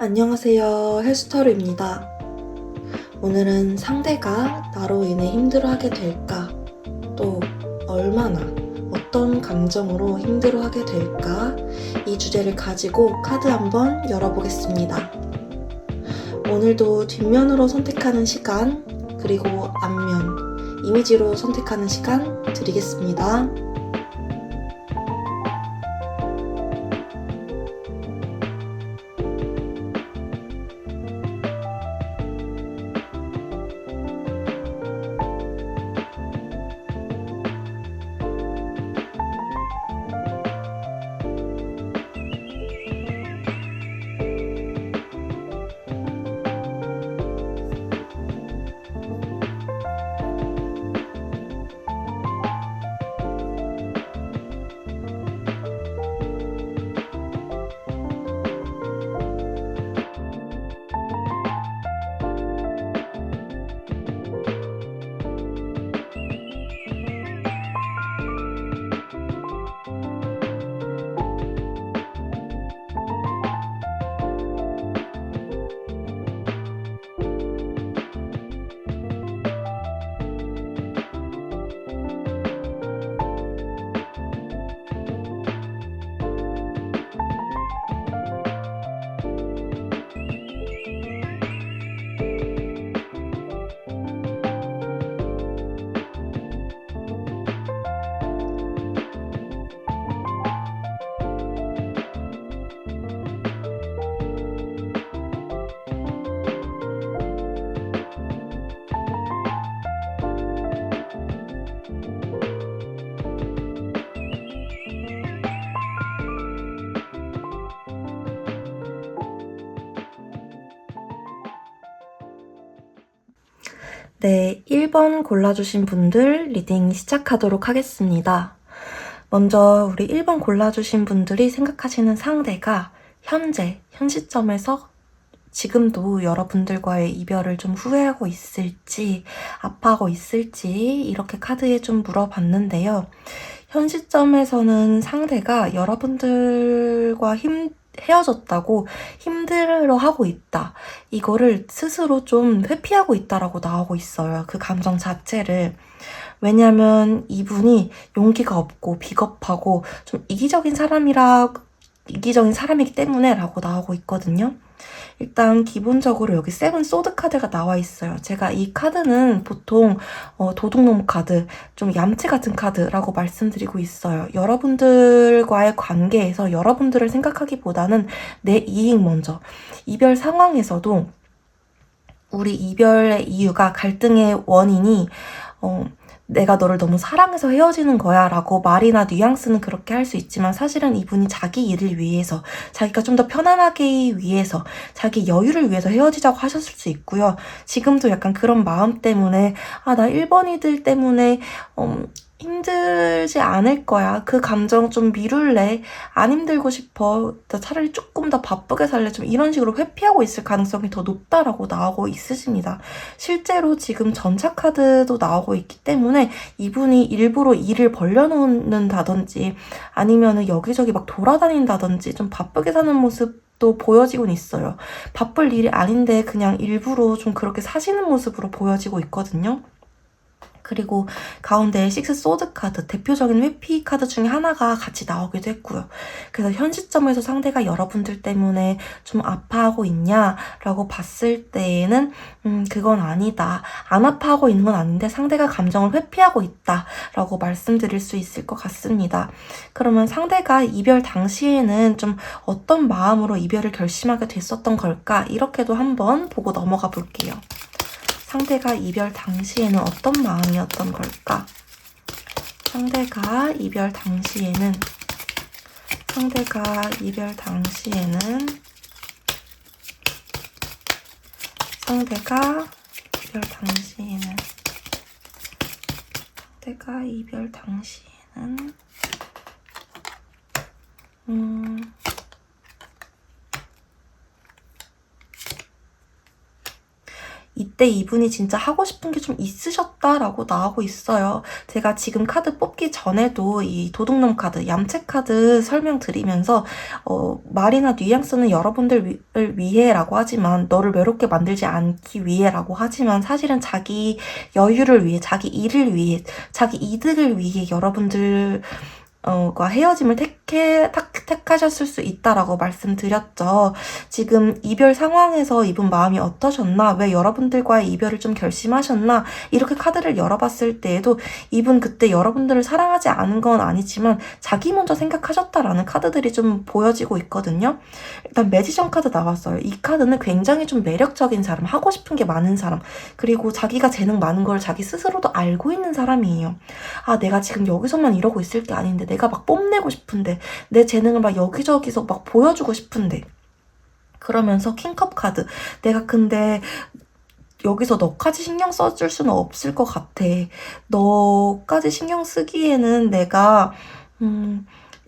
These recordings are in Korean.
안녕하세요. 헬스터루입니다. 오늘은 상대가 나로 인해 힘들어하게 될까, 또 얼마나, 어떤 감정으로 힘들어하게 될까, 이 주제를 가지고 카드 한번 열어보겠습니다. 오늘도 뒷면으로 선택하는 시간, 그리고 앞면, 이미지로 선택하는 시간 드리겠습니다. 네, 1번 골라주신 분들 리딩 시작하도록 하겠습니다. 먼저 우리 1번 골라주신 분들이 생각하시는 상대가 현 시점에서 지금도 여러분들과의 이별을 좀 후회하고 있을지, 아파하고 있을지 이렇게 카드에 좀 물어봤는데요. 현 시점에서는 상대가 여러분들과 헤어졌다고 힘들어하고 있다. 이거를 스스로 좀 회피하고 있다라고 나오고 있어요. 그 감정 자체를. 왜냐면 이분이 용기가 없고 비겁하고 좀 이기적인 사람이기 때문에 라고 나오고 있거든요. 일단 기본적으로 여기 세븐 소드 카드가 나와 있어요. 제가 이 카드는 보통 도둑놈 카드, 좀 얌체 같은 카드라고 말씀드리고 있어요. 여러분들과의 관계에서 여러분들을 생각하기보다는 내 이익 먼저. 이별 상황에서도 우리 이별의 이유가 갈등의 원인이 내가 너를 너무 사랑해서 헤어지는 거야 라고 말이나 뉘앙스는 그렇게 할 수 있지만 사실은 이분이 자기 일을 위해서, 자기가 좀 더 편안하게 위해서, 자기 여유를 위해서 헤어지자고 하셨을 수 있고요. 지금도 약간 그런 마음 때문에 나 1번이들 때문에 힘들지 않을 거야. 그 감정 좀 미룰래. 안 힘들고 싶어. 나 차라리 조금 더 바쁘게 살래. 좀 이런 식으로 회피하고 있을 가능성이 더 높다라고 나오고 있으십니다. 실제로 지금 전차 카드도 나오고 있기 때문에 이분이 일부러 일을 벌려놓는다든지 아니면은 여기저기 막 돌아다닌다든지 좀 바쁘게 사는 모습 또 보여지곤 있어요. 바쁠 일이 아닌데 그냥 일부러 좀 그렇게 사시는 모습으로 보여지고 있거든요. 그리고 가운데 식스 소드 카드, 대표적인 회피 카드 중에 하나가 같이 나오기도 했고요. 그래서 현 시점에서 상대가 여러분들 때문에 좀 아파하고 있냐라고 봤을 때에는 그건 아니다. 안 아파하고 있는 건 아닌데 상대가 감정을 회피하고 있다라고 말씀드릴 수 있을 것 같습니다. 그러면 상대가 이별 당시에는 좀 어떤 마음으로 이별을 결심하게 됐었던 걸까? 이렇게도 한번 보고 넘어가 볼게요. 상대가 이별 당시에는 어떤 마음이었던 걸까? 상대가 이별 당시에는 상대가 이별 당시에는 이때 이분이 진짜 하고 싶은 게 좀 있으셨다라고 나오고 있어요. 제가 지금 카드 뽑기 전에도 이 도둑놈 카드, 얌체 카드 설명드리면서 말이나 뉘앙스는 여러분들을 위해라고 하지만, 너를 외롭게 만들지 않기 위해라고 하지만, 사실은 자기 여유를 위해, 자기 일을 위해, 자기 이득을 위해 여러분들 과 헤어짐을 택하셨을 수 있다라고 말씀드렸죠. 지금 이별 상황에서 이분 마음이 어떠셨나? 왜 여러분들과의 이별을 좀 결심하셨나? 이렇게 카드를 열어봤을 때에도 이분 그때 여러분들을 사랑하지 않은 건 아니지만 자기 먼저 생각하셨다라는 카드들이 좀 보여지고 있거든요. 일단 매지션 카드 나왔어요. 이 카드는 굉장히 좀 매력적인 사람, 하고 싶은 게 많은 사람, 그리고 자기가 재능 많은 걸 자기 스스로도 알고 있는 사람이에요. 아, 내가 지금 여기서만 이러고 있을 게 아닌데, 내가 막 뽐내고 싶은데, 내 재능을 막 여기저기서 막 보여주고 싶은데, 그러면서 킹컵 카드, 내가 근데 여기서 너까지 신경 써줄 수는 없을 것 같아. 너까지 신경 쓰기에는 내가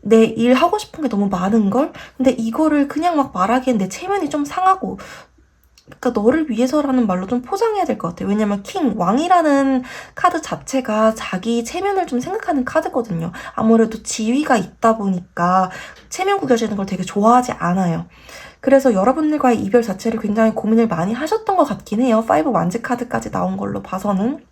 내 일 하고 싶은 게 너무 많은걸? 근데 이거를 그냥 막 말하기엔 내 체면이 좀 상하고, 그러니까 너를 위해서라는 말로 좀 포장해야 될 것 같아요. 왜냐면 킹, 왕이라는 카드 자체가 자기 체면을 좀 생각하는 카드거든요. 아무래도 지위가 있다 보니까 체면 구겨지는 걸 되게 좋아하지 않아요. 그래서 여러분들과의 이별 자체를 굉장히 고민을 많이 하셨던 것 같긴 해요. 5 완즈 카드까지 나온 걸로 봐서는.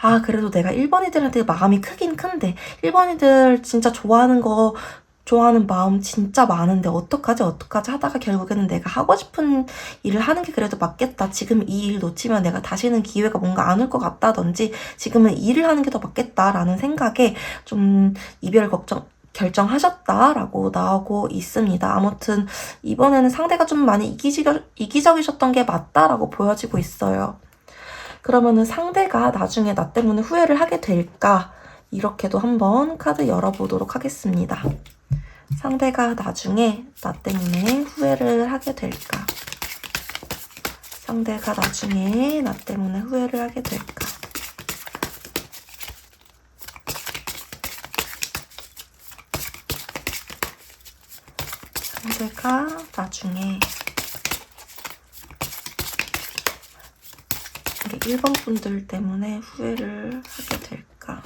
아, 그래도 내가 1번이들한테 마음이 크긴 큰데, 1번이들 진짜 좋아하는 마음 진짜 많은데 어떡하지 하다가 결국에는 내가 하고 싶은 일을 하는 게 그래도 맞겠다. 지금 이 일 놓치면 내가 다시는 기회가 뭔가 안 올 것 같다든지, 지금은 일을 하는 게 더 맞겠다라는 생각에 좀 이별 결정하셨다라고 나오고 있습니다. 아무튼 이번에는 상대가 좀 많이 이기적이셨던 게 맞다라고 보여지고 있어요. 그러면은 상대가 나중에 나 때문에 후회를 하게 될까? 이렇게도 한번 카드 열어보도록 하겠습니다. 상대가 나중에 나 때문에 후회를 하게 될까? 상대가 나중에 나 때문에 후회를 하게 될까? 상대가 나중에 1번 분들 때문에 후회를 하게 될까?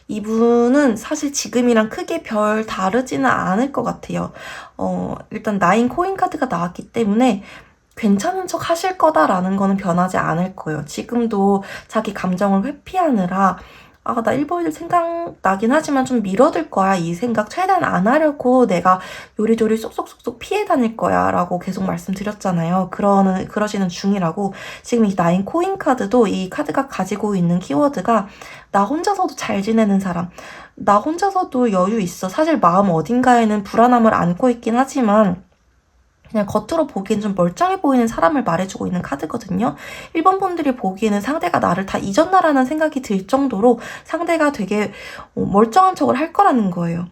이분은 사실 지금이랑 크게 별 다르지는 않을 것 같아요. 일단 9 코인 카드가 나왔기 때문에 괜찮은 척 하실 거다라는 거는 변하지 않을 거예요. 지금도 자기 감정을 회피하느라, 아, 나 1번일 생각나긴 하지만 좀 미뤄둘 거야. 이 생각 최대한 안 하려고 내가 요리조리 쏙쏙쏙쏙 피해 다닐 거야. 라고 계속 말씀드렸잖아요. 그러시는 중이라고. 지금 이 9 코인 카드도 이 카드가 가지고 있는 키워드가 나 혼자서도 잘 지내는 사람. 나 혼자서도 여유 있어. 사실 마음 어딘가에는 불안함을 안고 있긴 하지만 그냥 겉으로 보기엔 좀 멀쩡해 보이는 사람을 말해주고 있는 카드거든요. 1번 분들이 보기에는 상대가 나를 다 잊었나라는 생각이 들 정도로 상대가 되게 멀쩡한 척을 할 거라는 거예요.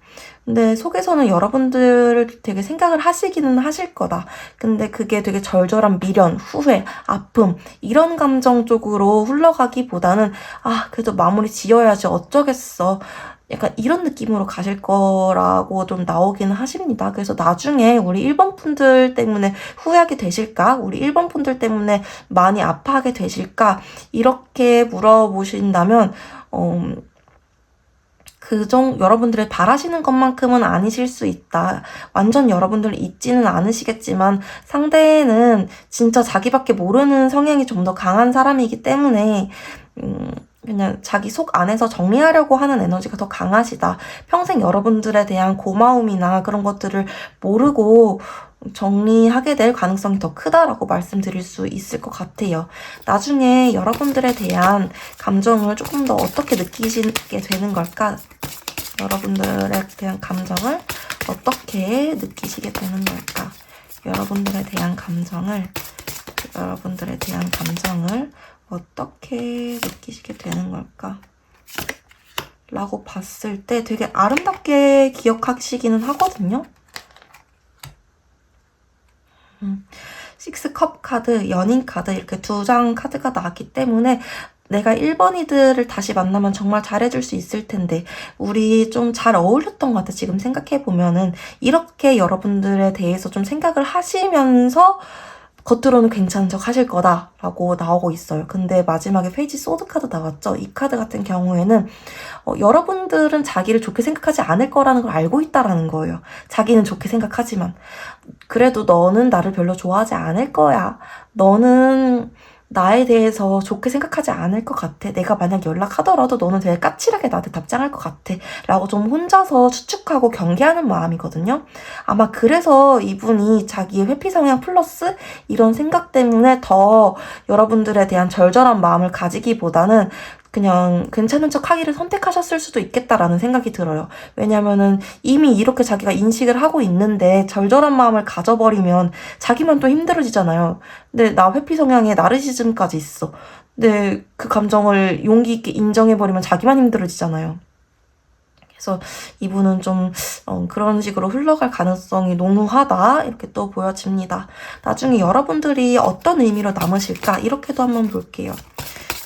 근데 속에서는 여러분들을 되게 생각을 하시기는 하실 거다. 근데 그게 되게 절절한 미련, 후회, 아픔 이런 감정 쪽으로 흘러가기보다는, 아, 그래도 마무리 지어야지 어쩌겠어. 약간 이런 느낌으로 가실 거라고 좀 나오기는 하십니다. 그래서 나중에 우리 1번 분들 때문에 후회하게 되실까? 우리 1번 분들 때문에 많이 아파하게 되실까? 이렇게 물어보신다면 여러분들의 바라시는 것만큼은 아니실 수 있다. 완전 여러분들을 잊지는 않으시겠지만 상대는 진짜 자기밖에 모르는 성향이 좀 더 강한 사람이기 때문에 그냥 자기 속 안에서 정리하려고 하는 에너지가 더 강하시다. 평생 여러분들에 대한 고마움이나 그런 것들을 모르고 정리하게 될 가능성이 더 크다라고 말씀드릴 수 있을 것 같아요. 나중에 여러분들에 대한 감정을 조금 더 어떻게 느끼시게 되는 걸까? 여러분들에 대한 감정을 어떻게 느끼시게 되는 걸까? 여러분들에 대한 감정을 어떻게 느끼시게 되는 걸까? 라고 봤을 때 되게 아름답게 기억하시기는 하거든요. 6컵 카드, 연인 카드 이렇게 2장 카드가 나왔기 때문에 내가 1번이들을 다시 만나면 정말 잘해줄 수 있을 텐데 우리 좀 잘 어울렸던 것 같아. 지금 생각해보면은 이렇게 여러분들에 대해서 좀 생각을 하시면서 겉으로는 괜찮은 척 하실 거다라고 나오고 있어요. 근데 마지막에 페이지 소드 카드 나왔죠. 이 카드 같은 경우에는 여러분들은 자기를 좋게 생각하지 않을 거라는 걸 알고 있다라는 거예요. 자기는 좋게 생각하지만 그래도 너는 나를 별로 좋아하지 않을 거야. 너는 나에 대해서 좋게 생각하지 않을 것 같아. 내가 만약 연락하더라도 너는 되게 까칠하게 나한테 답장할 것 같아. 라고 좀 혼자서 추측하고 경계하는 마음이거든요. 아마 그래서 이분이 자기의 회피 성향 플러스 이런 생각 때문에 더 여러분들에 대한 절절한 마음을 가지기보다는 그냥 괜찮은 척 하기를 선택하셨을 수도 있겠다라는 생각이 들어요. 왜냐면은 이미 이렇게 자기가 인식을 하고 있는데 절절한 마음을 가져버리면 자기만 또 힘들어지잖아요. 근데 나 회피 성향에 나르시즘까지 있어. 근데 그 감정을 용기 있게 인정해버리면 자기만 힘들어지잖아요. 그래서 이분은 좀 그런 식으로 흘러갈 가능성이 농후하다 이렇게 또 보여집니다. 나중에 여러분들이 어떤 의미로 남으실까 이렇게도 한번 볼게요.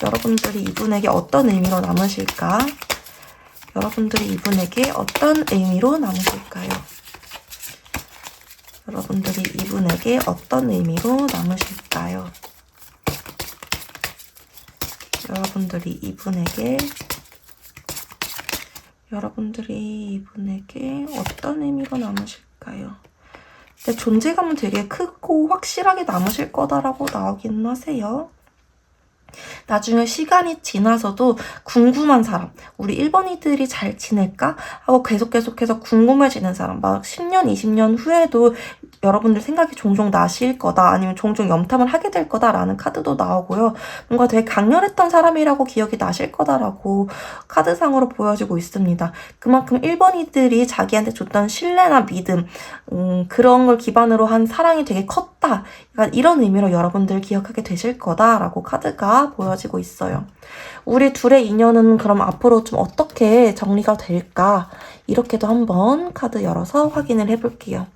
여러분들이 이분에게 어떤 의미로 남으실까? 여러분들이 이분에게 어떤 의미로 남으실까요? 여러분들이 이분에게 어떤 의미로 남으실까요? 여러분들이 이분에게 어떤 의미로 남으실까요? 근데 존재감은 되게 크고 확실하게 남으실 거다라고 나오긴 하세요. 나중에 시간이 지나서도 궁금한 사람, 우리 1번이들이 잘 지낼까? 하고 계속해서 궁금해지는 사람, 막 10년, 20년 후에도 여러분들 생각이 종종 나실 거다, 아니면 종종 염탐을 하게 될 거다라는 카드도 나오고요. 뭔가 되게 강렬했던 사람이라고 기억이 나실 거다라고 카드상으로 보여지고 있습니다. 그만큼 1번이들이 자기한테 줬던 신뢰나 믿음, 그런 걸 기반으로 한 사랑이 되게 컸다. 그러니까 이런 의미로 여러분들 기억하게 되실 거다라고 카드가 보여지고 있어요. 우리 둘의 인연은 그럼 앞으로 좀 어떻게 정리가 될까? 이렇게도 한번 카드 열어서 확인을 해볼게요.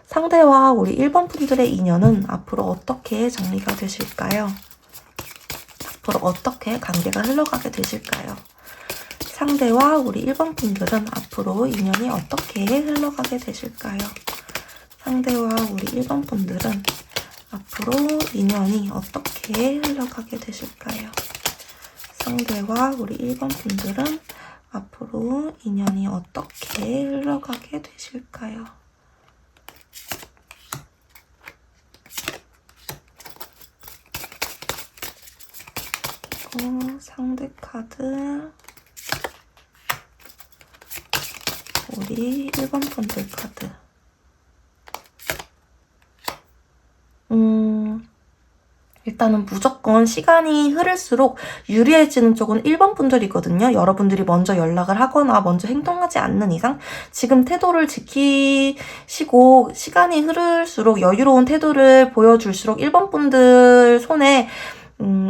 상대와 우리 1번 분들의 인연은 앞으로 어떻게 정리가 되실까요? 앞으로 어떻게 관계가 흘러가게 되실까요? 상대와 우리 1번 분들은 앞으로 인연이 어떻게 흘러가게 되실까요? 상대와 우리 1번 분들은 앞으로 인연이 어떻게 흘러가게 되실까요? 상대와 우리 1번 분들은 앞으로 인연이 어떻게 흘러가게 되실까요? 상대 카드, 우리 1번 분들 카드. 일단은 무조건 시간이 흐를수록 유리해지는 쪽은 1번 분들이거든요. 여러분들이 먼저 연락을 하거나 먼저 행동하지 않는 이상 지금 태도를 지키시고 시간이 흐를수록 여유로운 태도를 보여줄수록 1번 분들 손에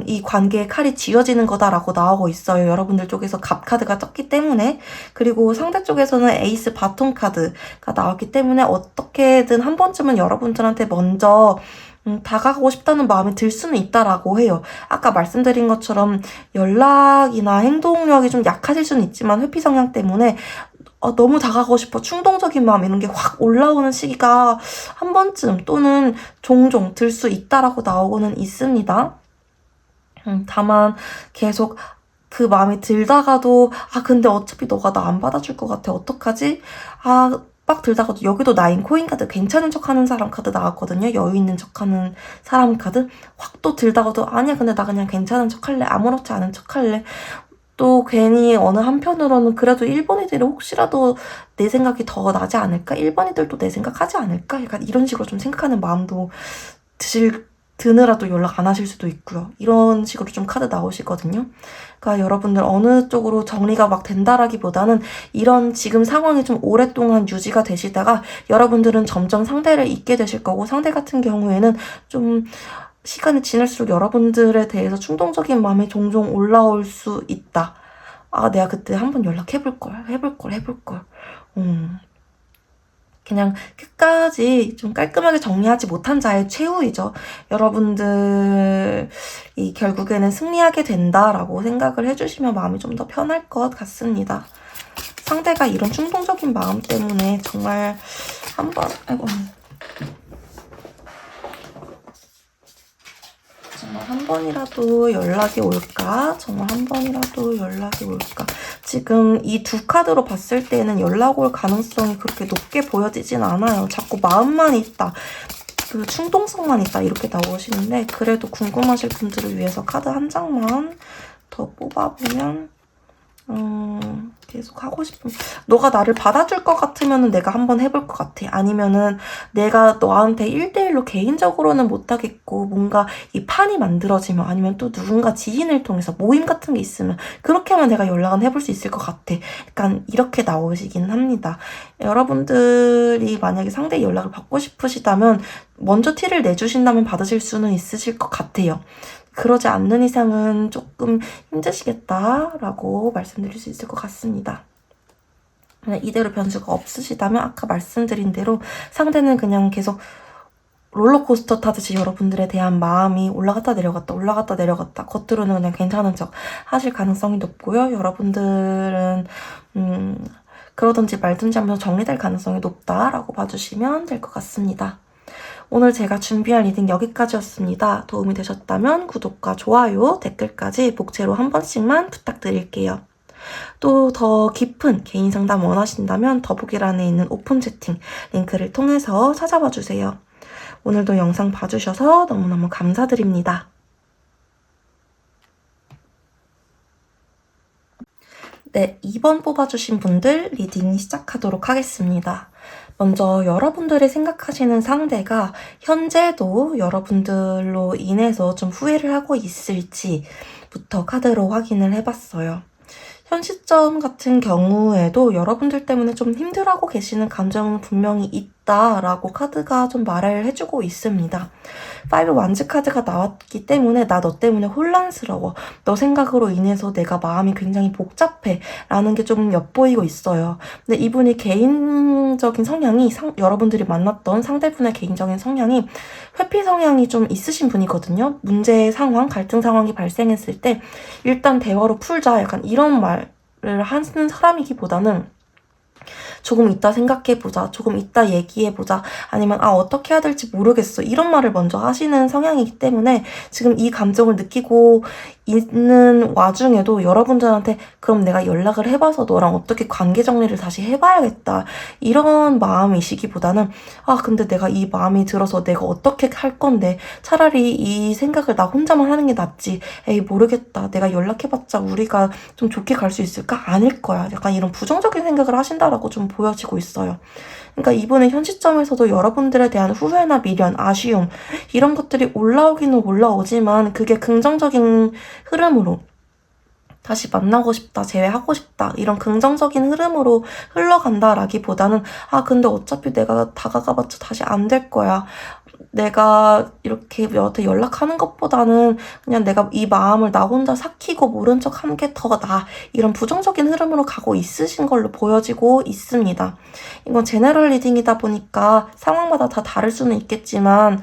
이 관계의 칼이 쥐어지는 거다라고 나오고 있어요. 여러분들 쪽에서 갑 카드가 떴기 때문에. 그리고 상대 쪽에서는 에이스 바톤 카드가 나왔기 때문에 어떻게든 한 번쯤은 여러분들한테 먼저 다가가고 싶다는 마음이 들 수는 있다라고 해요. 아까 말씀드린 것처럼 연락이나 행동력이 좀 약하실 수는 있지만 회피 성향 때문에 너무 다가가고 싶어 충동적인 마음 이런 게 확 올라오는 시기가 한 번쯤 또는 종종 들 수 있다라고 나오고는 있습니다. 다만 계속 그 마음이 들다가도 근데 어차피 너가 나 안 받아줄 것 같아 어떡하지? 빡 들다가도 여기도 나인 코인 카드 괜찮은 척하는 사람 카드 나왔거든요. 여유 있는 척하는 사람 카드 확 또 들다가도 아니야 근데 나 그냥 괜찮은 척할래 아무렇지 않은 척할래. 또 괜히 어느 한편으로는 그래도 1번 애들이 혹시라도 내 생각이 더 나지 않을까? 1번 애들도 내 생각하지 않을까? 약간 이런 식으로 좀 생각하는 마음도 드느라도 연락 안 하실 수도 있고요. 이런 식으로 좀 카드 나오시거든요. 그러니까 여러분들 어느 쪽으로 정리가 막 된다라기보다는 이런 지금 상황이 좀 오랫동안 유지가 되시다가 여러분들은 점점 상대를 잊게 되실 거고 상대 같은 경우에는 좀 시간이 지날수록 여러분들에 대해서 충동적인 마음이 종종 올라올 수 있다. 내가 그때 한번 연락해볼 걸. 그냥 끝까지 좀 깔끔하게 정리하지 못한 자의 최후이죠. 여러분들이 결국에는 승리하게 된다라고 생각을 해주시면 마음이 좀 더 편할 것 같습니다. 상대가 이런 충동적인 마음 때문에 정말 정말 한 번이라도 연락이 올까? 정말 한 번이라도 연락이 올까? 지금 이 두 카드로 봤을 때는 연락 올 가능성이 그렇게 높게 보여지진 않아요. 자꾸 마음만 있다, 그 충동성만 있다 이렇게 나오시는데, 그래도 궁금하실 분들을 위해서 카드 한 장만 더 뽑아보면 계속 하고 싶은, 너가 나를 받아줄 것 같으면은 내가 한번 해볼 것 같아. 아니면은 내가 너한테 1대1로 개인적으로는 못하겠고 뭔가 이 판이 만들어지면, 아니면 또 누군가 지인을 통해서 모임 같은 게 있으면 그렇게 하면 내가 연락은 해볼 수 있을 것 같아. 약간 이렇게 나오시긴 합니다. 여러분들이 만약에 상대의 연락을 받고 싶으시다면 먼저 티를 내주신다면 받으실 수는 있으실 것 같아요. 그러지 않는 이상은 조금 힘드시겠다라고 말씀드릴 수 있을 것 같습니다. 이대로 변수가 없으시다면 아까 말씀드린 대로 상대는 그냥 계속 롤러코스터 타듯이 여러분들에 대한 마음이 올라갔다 내려갔다 올라갔다 내려갔다, 겉으로는 그냥 괜찮은 척 하실 가능성이 높고요. 여러분들은 그러든지 말든지 하면서 정리될 가능성이 높다라고 봐주시면 될 것 같습니다. 오늘 제가 준비한 리딩 여기까지였습니다. 도움이 되셨다면 구독과 좋아요, 댓글까지 복제로 한 번씩만 부탁드릴게요. 또 더 깊은 개인 상담 원하신다면 더보기란에 있는 오픈 채팅 링크를 통해서 찾아봐 주세요. 오늘도 영상 봐주셔서 너무너무 감사드립니다. 네, 2번 뽑아주신 분들 리딩 시작하도록 하겠습니다. 먼저 여러분들이 생각하시는 상대가 현재도 여러분들로 인해서 좀 후회를 하고 있을지부터 카드로 확인을 해봤어요. 현 시점 같은 경우에도 여러분들 때문에 좀 힘들어하고 계시는 감정은 분명히 있다라고 카드가 좀 말을 해주고 있습니다. 5 완즈 카드가 나왔기 때문에 나 너 때문에 혼란스러워, 너 생각으로 인해서 내가 마음이 굉장히 복잡해 라는 게 좀 엿보이고 있어요. 근데 이분이 개인적인 성향이 여러분들이 만났던 상대분의 개인적인 성향이 회피 성향이 좀 있으신 분이거든요. 문제 상황, 갈등 상황이 발생했을 때 일단 대화로 풀자, 약간 이런 말을 하는 사람이기보다는 조금 이따 생각해보자, 조금 이따 얘기해보자, 아니면 어떻게 해야 될지 모르겠어, 이런 말을 먼저 하시는 성향이기 때문에 지금 이 감정을 느끼고 있는 와중에도 여러분들한테 그럼 내가 연락을 해봐서 너랑 어떻게 관계 정리를 다시 해봐야겠다, 이런 마음이시기보다는 근데 내가 이 마음이 들어서 내가 어떻게 할 건데 차라리 이 생각을 나 혼자만 하는 게 낫지, 에이 모르겠다, 내가 연락해봤자 우리가 좀 좋게 갈 수 있을까? 아닐 거야, 약간 이런 부정적인 생각을 하신다라고 좀 보여지고 있어요. 그러니까 이번에 현 시점에서도 여러분들에 대한 후회나 미련, 아쉬움 이런 것들이 올라오기는 올라오지만 그게 긍정적인 흐름으로 다시 만나고 싶다, 재회하고 싶다, 이런 긍정적인 흐름으로 흘러간다라기보다는 근데 어차피 내가 다가가봤자 다시 안 될 거야, 내가 이렇게 너한테 연락하는 것보다는 그냥 내가 이 마음을 나 혼자 삭히고 모른 척 하는 게 더 나아, 이런 부정적인 흐름으로 가고 있으신 걸로 보여지고 있습니다. 이건 제너럴 리딩이다 보니까 상황마다 다 다를 수는 있겠지만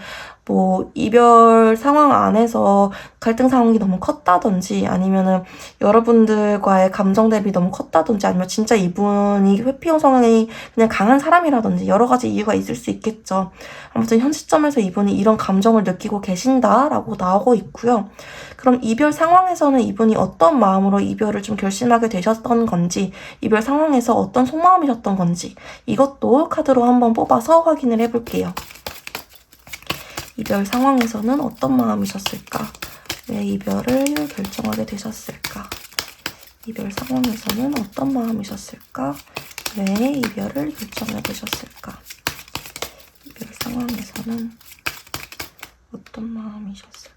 뭐 이별 상황 안에서 갈등 상황이 너무 컸다든지, 아니면은 여러분들과의 감정 대비 너무 컸다든지, 아니면 진짜 이분이 회피형 성향이 그냥 강한 사람이라든지 여러 가지 이유가 있을 수 있겠죠. 아무튼 현 시점에서 이분이 이런 감정을 느끼고 계신다라고 나오고 있고요. 그럼 이별 상황에서는 이분이 어떤 마음으로 이별을 좀 결심하게 되셨던 건지, 이별 상황에서 어떤 속마음이셨던 건지, 이것도 카드로 한번 뽑아서 확인을 해볼게요. 이별 상황에서는 어떤 마음이셨을까? 왜 이별을 결정하게 되셨을까? 이별 상황에서는 어떤 마음이셨을까? 왜 이별을 결정하게 되셨을까? 이별 상황에서는 어떤 마음이셨을까?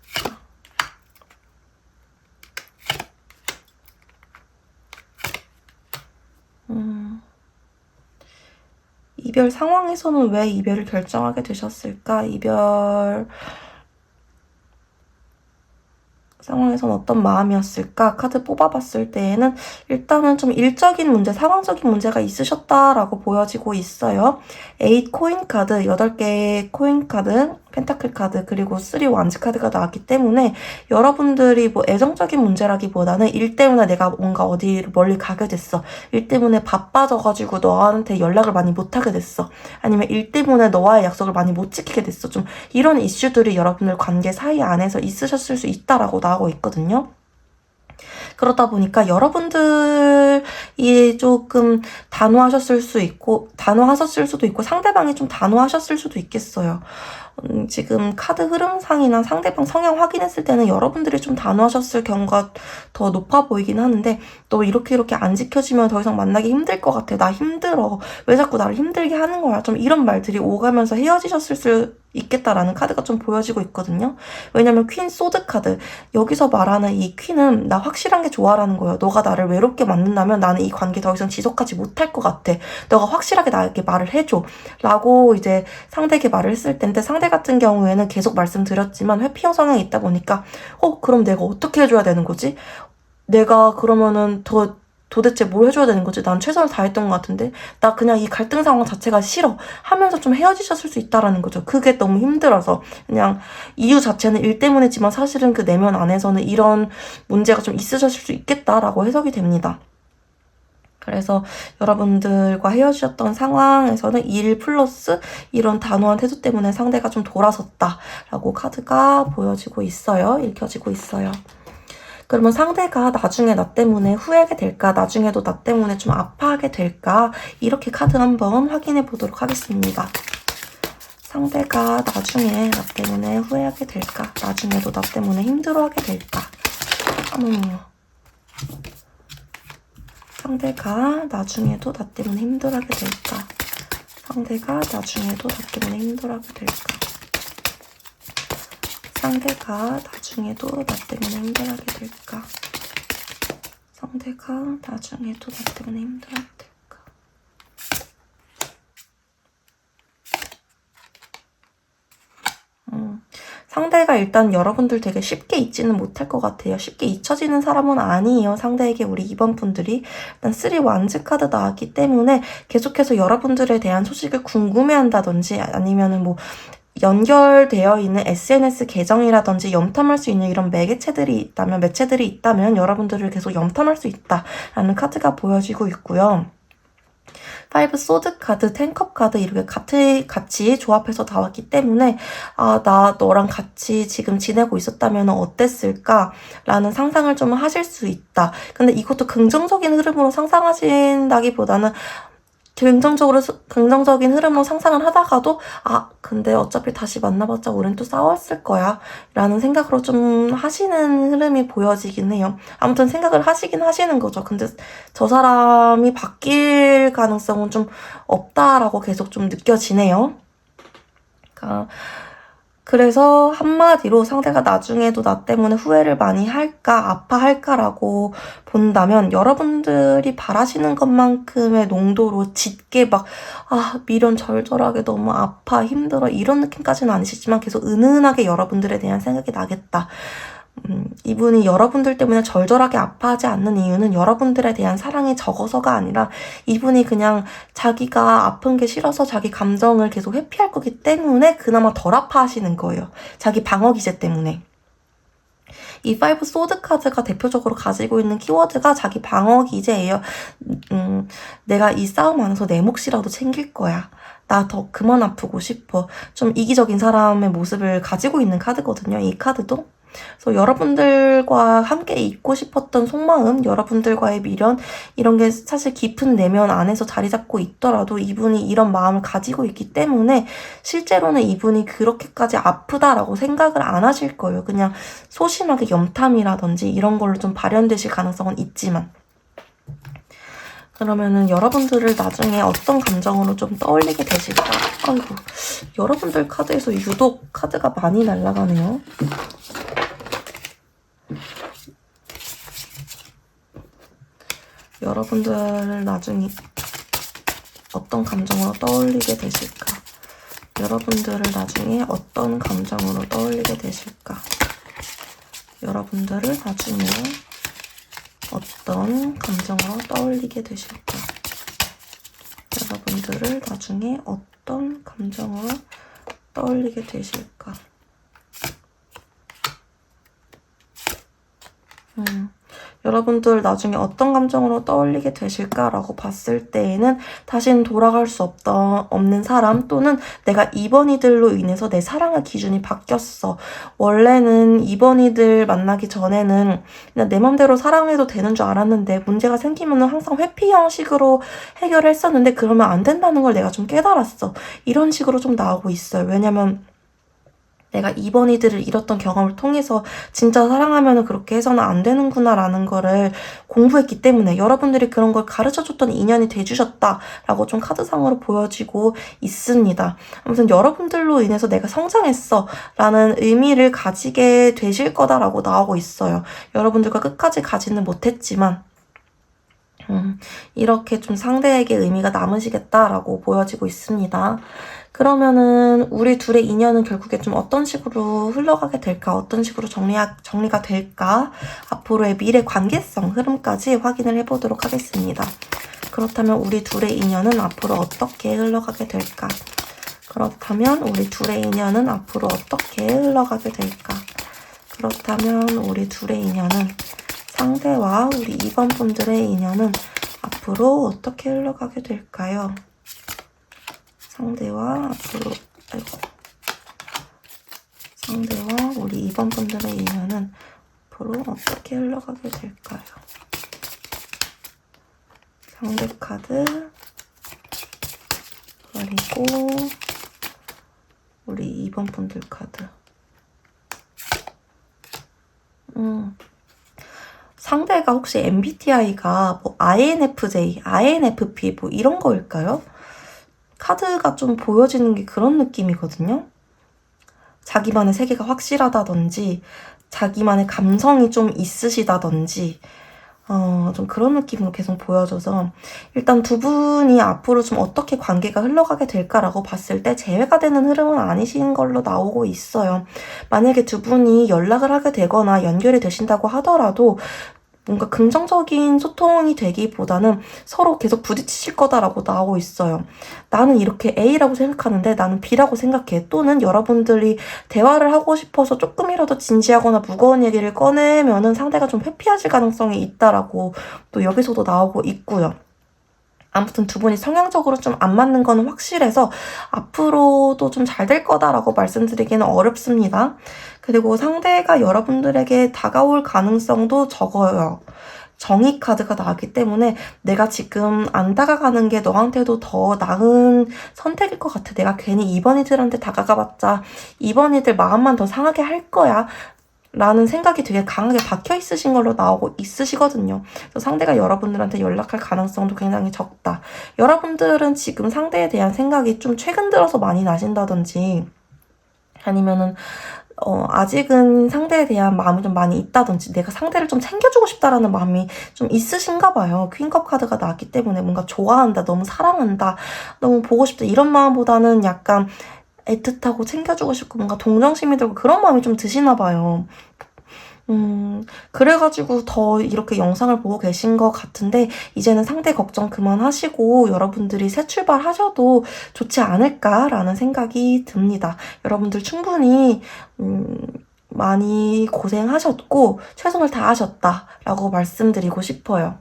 이별 상황에서는 왜 이별을 결정하게 되셨을까? 이별 상황에선 어떤 마음이었을까? 카드 뽑아봤을 때에는 일단은 좀 일적인 문제, 상황적인 문제가 있으셨다라고 보여지고 있어요. 8 코인 카드, 8개의 코인 카드, 펜타클 카드, 그리고 3 완즈 카드가 나왔기 때문에 여러분들이 뭐 애정적인 문제라기보다는 일 때문에 내가 뭔가 어디를 멀리 가게 됐어. 일 때문에 바빠져가지고 너한테 연락을 많이 못하게 됐어. 아니면 일 때문에 너와의 약속을 많이 못 지키게 됐어. 좀 이런 이슈들이 여러분들 관계 사이 안에서 있으셨을 수 있다라고 나오고 있거든요. 그러다 보니까 여러분들이 조금 단호하셨을 수도 있고 상대방이 좀 단호하셨을 수도 있겠어요. 지금 카드 흐름상이나 상대방 성향 확인했을 때는 여러분들이 좀 단호하셨을 경우가 더 높아 보이긴 하는데, 너 이렇게 안 지켜지면 더 이상 만나기 힘들 것 같아. 나 힘들어. 왜 자꾸 나를 힘들게 하는 거야. 좀 이런 말들이 오가면서 헤어지셨을 수 있겠다라는 카드가 좀 보여지고 있거든요. 왜냐면 퀸 소드 카드, 여기서 말하는 이 퀸은 나 확실한 게 좋아라는 거예요. 너가 나를 외롭게 만든다면 나는 이 관계 더 이상 지속하지 못할 것 같아. 너가 확실하게 나에게 말을 해줘 라고 이제 상대에게 말을 했을 텐데, 상대 같은 경우에는 계속 말씀드렸지만 회피형 성향이 있다 보니까 그럼 내가 어떻게 해줘야 되는 거지? 내가 그러면은 도대체 뭘 해줘야 되는 거지? 난 최선을 다했던 것 같은데 나 그냥 이 갈등 상황 자체가 싫어 하면서 좀 헤어지셨을 수 있다라는 거죠. 그게 너무 힘들어서. 그냥 이유 자체는 일 때문이지만 사실은 그 내면 안에서는 이런 문제가 좀 있으셨을 수 있겠다라고 해석이 됩니다. 그래서 여러분들과 헤어지셨던 상황에서는 일 플러스 이런 단호한 태도 때문에 상대가 좀 돌아섰다라고 카드가 보여지고 있어요. 읽혀지고 있어요. 그러면 상대가 나중에 나 때문에 후회하게 될까? 나중에도 나 때문에 좀 아파하게 될까? 이렇게 카드 한번 확인해 보도록 하겠습니다. 상대가 나중에 나 때문에 후회하게 될까? 나중에도 나 때문에 힘들어하게 될까? 상대가 나중에도 나 때문에 힘들어하게 될까? 상대가 나중에도 나 때문에 힘들어하게 될까? 상대가 나중에도 나 때문에 힘들어하게 될까? 상대가 나중에도 나 때문에 힘들어하게 될까? 상대가 일단 여러분들 되게 쉽게 잊지는 못할 것 같아요. 쉽게 잊혀지는 사람은 아니에요. 상대에게 우리 2번 분들이. 일단 3 완즈 카드 나왔기 때문에 계속해서 여러분들에 대한 소식을 궁금해한다든지 아니면은 뭐 연결되어 있는 SNS 계정이라든지 염탐할 수 있는 이런 매체들이 있다면 여러분들을 계속 염탐할 수 있다라는 카드가 보여지고 있고요. 5 소드 카드, 10컵 카드 이렇게 같이 조합해서 나왔기 때문에 나 너랑 같이 지금 지내고 있었다면 어땠을까? 라는 상상을 좀 하실 수 있다. 근데 이것도 긍정적인 흐름으로 상상하신다기보다는 긍정적인 흐름으로 상상을 하다가도 근데 어차피 다시 만나봤자 우린 또 싸웠을 거야 라는 생각으로 좀 하시는 흐름이 보여지긴 해요. 아무튼 생각을 하시긴 하시는 거죠. 근데 저 사람이 바뀔 가능성은 좀 없다라고 계속 좀 느껴지네요. 그래서 한마디로 상대가 나중에도 나 때문에 후회를 많이 할까, 아파할까라고 본다면 여러분들이 바라시는 것만큼의 농도로 짙게 미련 절절하게 너무 아파, 힘들어 이런 느낌까지는 아니시지만 계속 은은하게 여러분들에 대한 생각이 나겠다. 이분이 여러분들 때문에 절절하게 아파하지 않는 이유는 여러분들에 대한 사랑이 적어서가 아니라 이분이 그냥 자기가 아픈 게 싫어서 자기 감정을 계속 회피할 거기 때문에 그나마 덜 아파하시는 거예요. 자기 방어 기제 때문에. 이 5 소드 카드가 대표적으로 가지고 있는 키워드가 자기 방어 기제예요. 내가 이 싸움 안에서 내 몫이라도 챙길 거야. 나 더 그만 아프고 싶어. 좀 이기적인 사람의 모습을 가지고 있는 카드거든요. 이 카드도. 그래서 여러분들과 함께 있고 싶었던 속마음, 여러분들과의 미련 이런 게 사실 깊은 내면 안에서 자리 잡고 있더라도 이분이 이런 마음을 가지고 있기 때문에 실제로는 이분이 그렇게까지 아프다라고 생각을 안 하실 거예요. 그냥 소심하게 염탐이라든지 이런 걸로 좀 발현되실 가능성은 있지만, 그러면은 여러분들을 나중에 어떤 감정으로 좀 떠올리게 되실까? 아이고, 여러분들 카드에서 유독 카드가 많이 날아가네요. 여러분들을 나중에 어떤 감정으로 떠올리게 되실까? 여러분들을 나중에 어떤 감정으로 떠올리게 되실까? 여러분들을 나중에 어떤 감정으로 떠올리게 되실까? 여러분들을 나중에 어떤 감정으로 떠올리게 되실까? 여러분들 나중에 어떤 감정으로 떠올리게 되실까라고 봤을 때에는 다시는 돌아갈 수 없는 사람, 또는 내가 2번이들로 인해서 내 사랑의 기준이 바뀌었어. 원래는 2번이들 만나기 전에는 그냥 내 맘대로 사랑해도 되는 줄 알았는데, 문제가 생기면 항상 회피 형식으로 해결했었는데 그러면 안 된다는 걸 내가 좀 깨달았어. 이런 식으로 좀 나오고 있어요. 왜냐면 내가 2번이들을 잃었던 경험을 통해서 진짜 사랑하면 그렇게 해서는 안 되는구나 라는 거를 공부했기 때문에 여러분들이 그런 걸 가르쳐줬던 인연이 돼주셨다라고 좀 카드상으로 보여지고 있습니다. 아무튼 여러분들로 인해서 내가 성장했어 라는 의미를 가지게 되실 거다라고 나오고 있어요. 여러분들과 끝까지 가지는 못했지만 이렇게 좀 상대에게 의미가 남으시겠다라고 보여지고 있습니다. 그러면은 우리 둘의 인연은 결국에 좀 어떤 식으로 흘러가게 될까? 어떤 식으로 정리가 될까? 앞으로의 미래 관계성 흐름까지 확인을 해보도록 하겠습니다. 그렇다면 우리 둘의 인연은 앞으로 어떻게 흘러가게 될까? 그렇다면 우리 둘의 인연은 앞으로 어떻게 흘러가게 될까? 그렇다면 우리 둘의 인연은 상대와 우리 2번 분들의 인연은 앞으로 어떻게 흘러가게 될까요? 상대와 우리 2번 분들의 인연은 앞으로 어떻게 흘러가게 될까요? 상대 카드, 그리고 우리 2번 분들 카드. 상대가 혹시 MBTI가 뭐 INFJ, INFP 뭐 이런 거일까요? 카드가 좀 보여지는 게 그런 느낌이거든요. 자기만의 세계가 확실하다든지 자기만의 감성이 좀 있으시다든지 좀 그런 느낌으로 계속 보여져서 일단 두 분이 앞으로 좀 어떻게 관계가 흘러가게 될까라고 봤을 때 재회가 되는 흐름은 아니신 걸로 나오고 있어요. 만약에 두 분이 연락을 하게 되거나 연결이 되신다고 하더라도 뭔가 긍정적인 소통이 되기보다는 서로 계속 부딪히실 거다라고 나오고 있어요. 나는 이렇게 A라고 생각하는데 나는 B라고 생각해. 또는 여러분들이 대화를 하고 싶어서 조금이라도 진지하거나 무거운 얘기를 꺼내면은 상대가 좀 회피하실 가능성이 있다라고 또 여기서도 나오고 있고요. 아무튼 두 분이 성향적으로 좀 안 맞는 거는 확실해서 앞으로도 좀 잘 될 거다라고 말씀드리기는 어렵습니다. 그리고 상대가 여러분들에게 다가올 가능성도 적어요. 정의 카드가 나왔기 때문에 내가 지금 안 다가가는 게 너한테도 더 나은 선택일 것 같아. 내가 괜히 2번이들한테 다가가봤자 2번이들 마음만 더 상하게 할 거야. 라는 생각이 되게 강하게 박혀 있으신 걸로 나오고 있으시거든요. 그래서 상대가 여러분들한테 연락할 가능성도 굉장히 적다. 여러분들은 지금 상대에 대한 생각이 좀 최근 들어서 많이 나신다든지 아니면은 아직은 상대에 대한 마음이 좀 많이 있다든지 내가 상대를 좀 챙겨주고 싶다라는 마음이 좀 있으신가 봐요. 퀸컵 카드가 나왔기 때문에 뭔가 좋아한다, 너무 사랑한다, 너무 보고 싶다 이런 마음보다는 약간 애틋하고 챙겨주고 싶고 뭔가 동정심이 들고 그런 마음이 좀 드시나 봐요. 그래가지고 더 이렇게 영상을 보고 계신 것 같은데 이제는 상대 걱정 그만하시고 여러분들이 새 출발하셔도 좋지 않을까라는 생각이 듭니다. 여러분들 충분히 많이 고생하셨고 최선을 다하셨다라고 말씀드리고 싶어요.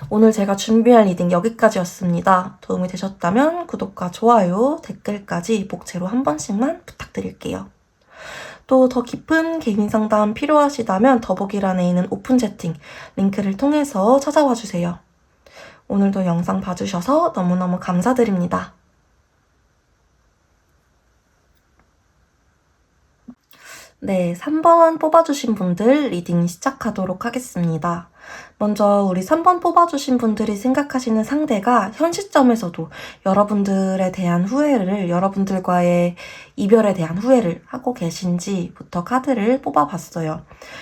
오늘 제가 준비한 리딩 여기까지였습니다. 도움이 되셨다면 구독과 좋아요, 댓글까지 목재로 한 번씩만 부탁드릴게요. 또 더 깊은 개인 상담 필요하시다면 더보기란에 있는 오픈 채팅 링크를 통해서 찾아와 주세요. 오늘도 영상 봐주셔서 너무너무 감사드립니다. 네, 3번 뽑아주신 분들 리딩 시작하도록 하겠습니다. 먼저 우리 3번 뽑아주신 분들이 생각하시는 상대가 현 시점에서도 여러분들에 대한 후회를, 여러분들과의 이별에 대한 후회를 하고 계신지부터 카드를 뽑아봤어요.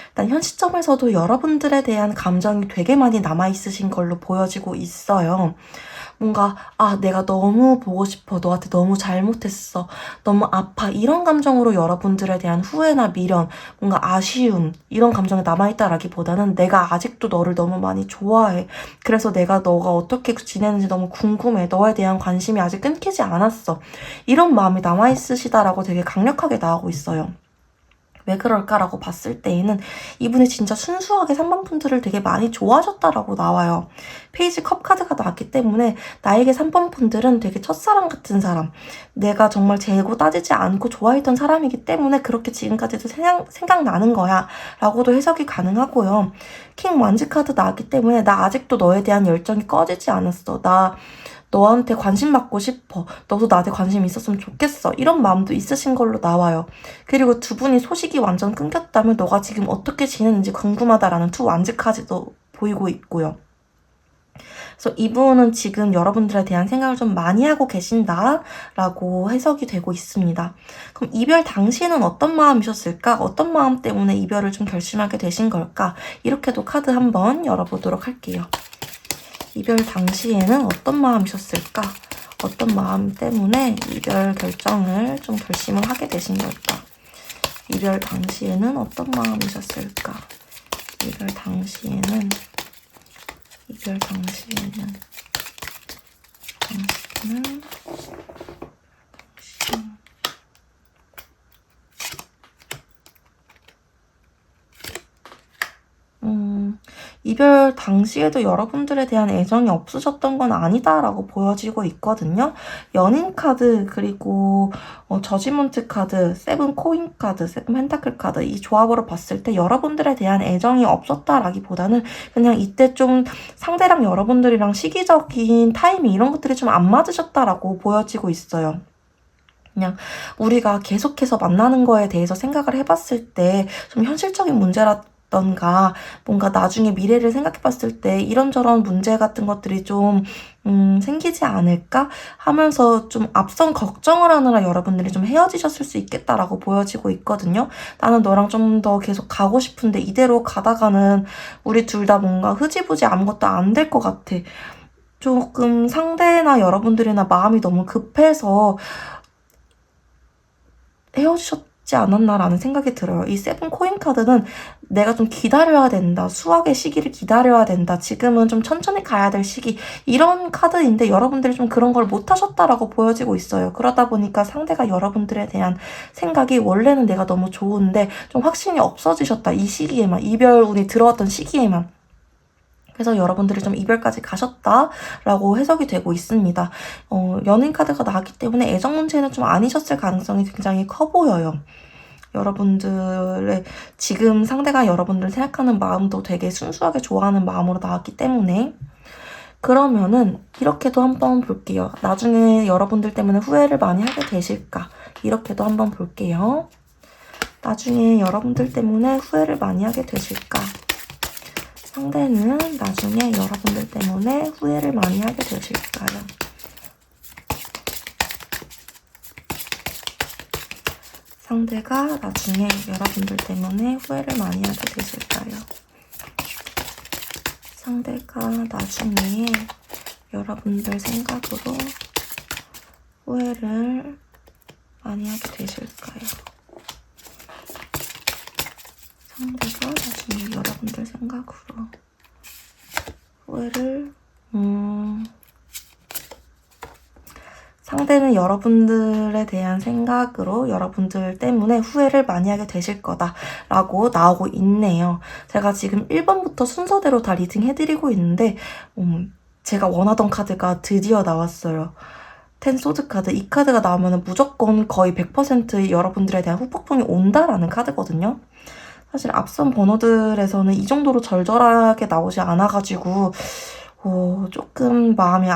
일단 현 시점에서도 여러분들에 대한 감정이 되게 많이 남아있으신 걸로 보여지고 있어요. 뭔가 내가 너무 보고 싶어, 너한테 너무 잘못했어, 너무 아파, 이런 감정으로 여러분들에 대한 후회나 미련, 뭔가 아쉬움, 이런 감정이 남아있다라기보다는 내가 아직도 너를 너무 많이 좋아해, 그래서 내가 너가 어떻게 지내는지 너무 궁금해, 너에 대한 관심이 아직 끊기지 않았어, 이런 마음이 남아있으시다라고 되게 강력하게 나오고 있어요. 왜 그럴까라고 봤을 때에는 이분이 진짜 순수하게 3번 분들을 되게 많이 좋아하셨다라고 나와요. 페이지 컵 카드가 나왔기 때문에 나에게 3번 분들은 되게 첫사랑 같은 사람, 내가 정말 재고 따지지 않고 좋아했던 사람이기 때문에 그렇게 지금까지도 생각나는 거야 라고도 해석이 가능하고요. 킹 완지 카드 나왔기 때문에 나 아직도 너에 대한 열정이 꺼지지 않았어, 나 너한테 관심 받고 싶어, 너도 나한테 관심 있었으면 좋겠어, 이런 마음도 있으신 걸로 나와요. 그리고 두 분이 소식이 완전 끊겼다면 너가 지금 어떻게 지내는지 궁금하다라는 투 완즈 카드도 보이고 있고요. 그래서 이분은 지금 여러분들에 대한 생각을 좀 많이 하고 계신다라고 해석이 되고 있습니다. 그럼 이별 당시에는 어떤 마음이셨을까? 어떤 마음 때문에 이별을 좀 결심하게 되신 걸까? 이렇게도 카드 한번 열어보도록 할게요. 이별 당시에는 어떤 마음이셨을까? 어떤 마음 때문에 이별 결정을 좀 결심을 하게 되신 걸까? 이별 당시에는 어떤 마음이셨을까? 이별 당시에는 이별 당시에도 여러분들에 대한 애정이 없으셨던 건 아니다라고 보여지고 있거든요. 연인 카드, 그리고 저지먼트 카드, 세븐 코인 카드, 세븐 펜타클 카드, 이 조합으로 봤을 때 여러분들에 대한 애정이 없었다라기보다는 그냥 이때 좀 상대랑 여러분들이랑 시기적인 타이밍 이런 것들이 좀 안 맞으셨다라고 보여지고 있어요. 그냥 우리가 계속해서 만나는 거에 대해서 생각을 해봤을 때 좀 현실적인 문제라던가 뭔가 나중에 미래를 생각해봤을 때 이런저런 문제 같은 것들이 좀 생기지 않을까 하면서 좀 앞선 걱정을 하느라 여러분들이 좀 헤어지셨을 수 있겠다라고 보여지고 있거든요. 나는 너랑 좀 더 계속 가고 싶은데 이대로 가다가는 우리 둘 다 뭔가 흐지부지 아무것도 안 될 것 같아. 조금 상대나 여러분들이나 마음이 너무 급해서 헤어지셨지 않았나라는 생각이 들어요. 이 세븐 코인 카드는 내가 좀 기다려야 된다, 수학의 시기를 기다려야 된다, 지금은 좀 천천히 가야 될 시기, 이런 카드인데 여러분들이 좀 그런 걸 못하셨다라고 보여지고 있어요. 그러다 보니까 상대가 여러분들에 대한 생각이 원래는 내가 너무 좋은데 좀 확신이 없어지셨다, 이 시기에만, 이별 운이 들어왔던 시기에만. 그래서 여러분들이 좀 이별까지 가셨다라고 해석이 되고 있습니다. 연인 카드가 나왔기 때문에 애정 문제는 좀 아니셨을 가능성이 굉장히 커 보여요. 여러분들의 지금 상대가 여러분들을 생각하는 마음도 되게 순수하게 좋아하는 마음으로 나왔기 때문에. 그러면은 이렇게도 한번 볼게요. 나중에 여러분들 때문에 후회를 많이 하게 되실까? 이렇게도 한번 볼게요. 나중에 여러분들 때문에 후회를 많이 하게 되실까? 상대는 나중에 여러분들 때문에 후회를 많이 하게 되실까요? 상대가 나중에 여러분들 때문에 후회를 많이 하게 되실까요? 상대가 나중에 여러분들 생각으로 후회를 많이 하게 되실까요? 상대가 나중에 여러분들 생각으로 후회를 상대는 여러분들에 대한 생각으로 여러분들 때문에 후회를 많이 하게 되실 거다라고 나오고 있네요. 제가 지금 1번부터 순서대로 다 리딩 해드리고 있는데 제가 원하던 카드가 드디어 나왔어요. 텐 소드 카드. 이 카드가 나오면 무조건 거의 100% 여러분들에 대한 후폭풍이 온다라는 카드거든요. 사실 앞선 번호들에서는 이 정도로 절절하게 나오지 않아가지고 조금 마음이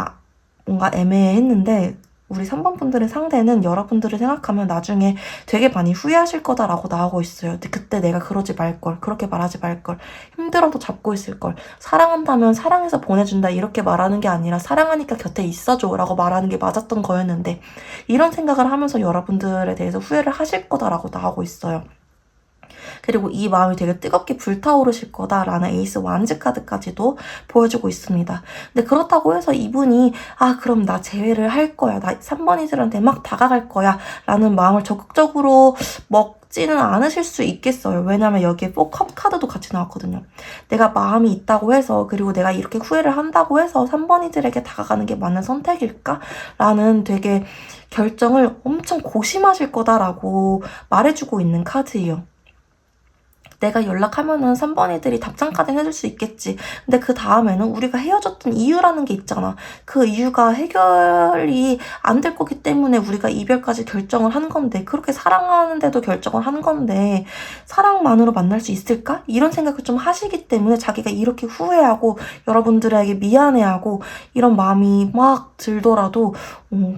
뭔가 애매했는데 우리 3번 분들의 상대는 여러분들을 생각하면 나중에 되게 많이 후회하실 거다라고 나오고 있어요. 근데 그때 내가 그러지 말걸, 그렇게 말하지 말걸, 힘들어도 잡고 있을걸, 사랑한다면 사랑해서 보내준다 이렇게 말하는 게 아니라 사랑하니까 곁에 있어줘 라고 말하는 게 맞았던 거였는데 이런 생각을 하면서 여러분들에 대해서 후회를 하실 거다라고 나오고 있어요. 그리고 이 마음이 되게 뜨겁게 불타오르실 거다라는 에이스 완즈 카드까지도 보여주고 있습니다. 근데 그렇다고 해서 이분이 그럼 나 재회를 할 거야. 나 3번이들한테 막 다가갈 거야. 라는 마음을 적극적으로 먹지는 않으실 수 있겠어요. 왜냐면 여기에 4컵 카드도 같이 나왔거든요. 내가 마음이 있다고 해서 그리고 내가 이렇게 후회를 한다고 해서 3번이들에게 다가가는 게 맞는 선택일까? 라는 되게 결정을 엄청 고심하실 거다라고 말해주고 있는 카드예요. 내가 연락하면은 3번 애들이 답장 카드 해줄 수 있겠지. 근데 그 다음에는 우리가 헤어졌던 이유라는 게 있잖아. 그 이유가 해결이 안 될 거기 때문에 우리가 이별까지 결정을 한 건데, 그렇게 사랑하는데도 결정을 한 건데 사랑만으로 만날 수 있을까? 이런 생각을 좀 하시기 때문에 자기가 이렇게 후회하고 여러분들에게 미안해하고 이런 마음이 막 들더라도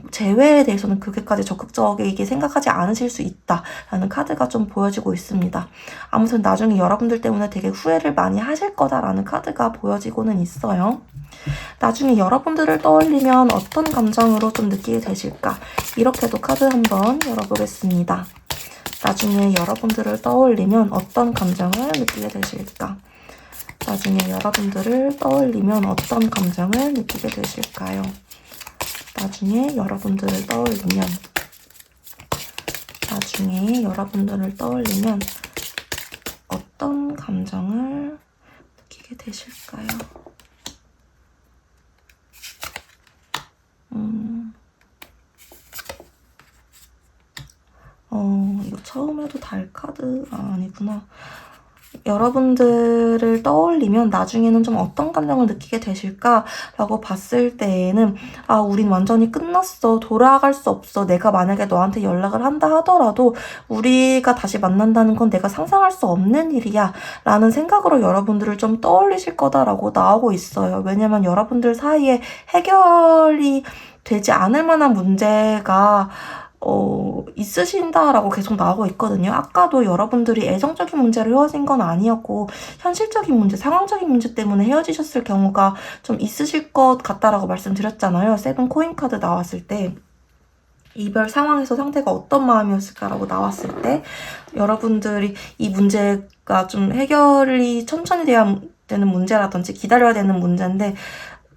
재회에 대해서는 그렇게까지 적극적이게 생각하지 않으실 수 있다라는 카드가 좀 보여지고 있습니다. 아무튼 나중에 여러분들 때문에 되게 후회를 많이 하실 거다라는 카드가 보여지고는 있어요. 나중에 여러분들을 떠올리면 어떤 감정으로 좀 느끼게 되실까? 이렇게도 카드 한번 열어보겠습니다. 나중에 여러분들을 떠올리면 어떤 감정을 느끼게 되실까? 나중에 여러분들을 떠올리면 어떤 감정을 느끼게 되실까요? 나중에 여러분들을 떠올리면 어떤 감정을 느끼게 되실까요? 이거 처음 해도 달 카드 아니구나. 여러분들을 떠올리면 나중에는 좀 어떤 감정을 느끼게 되실까라고 봤을 때에는 우린 완전히 끝났어. 돌아갈 수 없어. 내가 만약에 너한테 연락을 한다 하더라도 우리가 다시 만난다는 건 내가 상상할 수 없는 일이야 라는 생각으로 여러분들을 좀 떠올리실 거다라고 나오고 있어요. 왜냐면 여러분들 사이에 해결이 되지 않을 만한 문제가 있으신다라고 계속 나오고 있거든요. 아까도 여러분들이 애정적인 문제로 헤어진 건 아니었고 현실적인 문제, 상황적인 문제 때문에 헤어지셨을 경우가 좀 있으실 것 같다라고 말씀드렸잖아요. 세븐 코인 카드 나왔을 때. 이별 상황에서 상대가 어떤 마음이었을까라고 나왔을 때 여러분들이 이 문제가 좀 해결이 천천히 돼야 되는 문제라든지 기다려야 되는 문제인데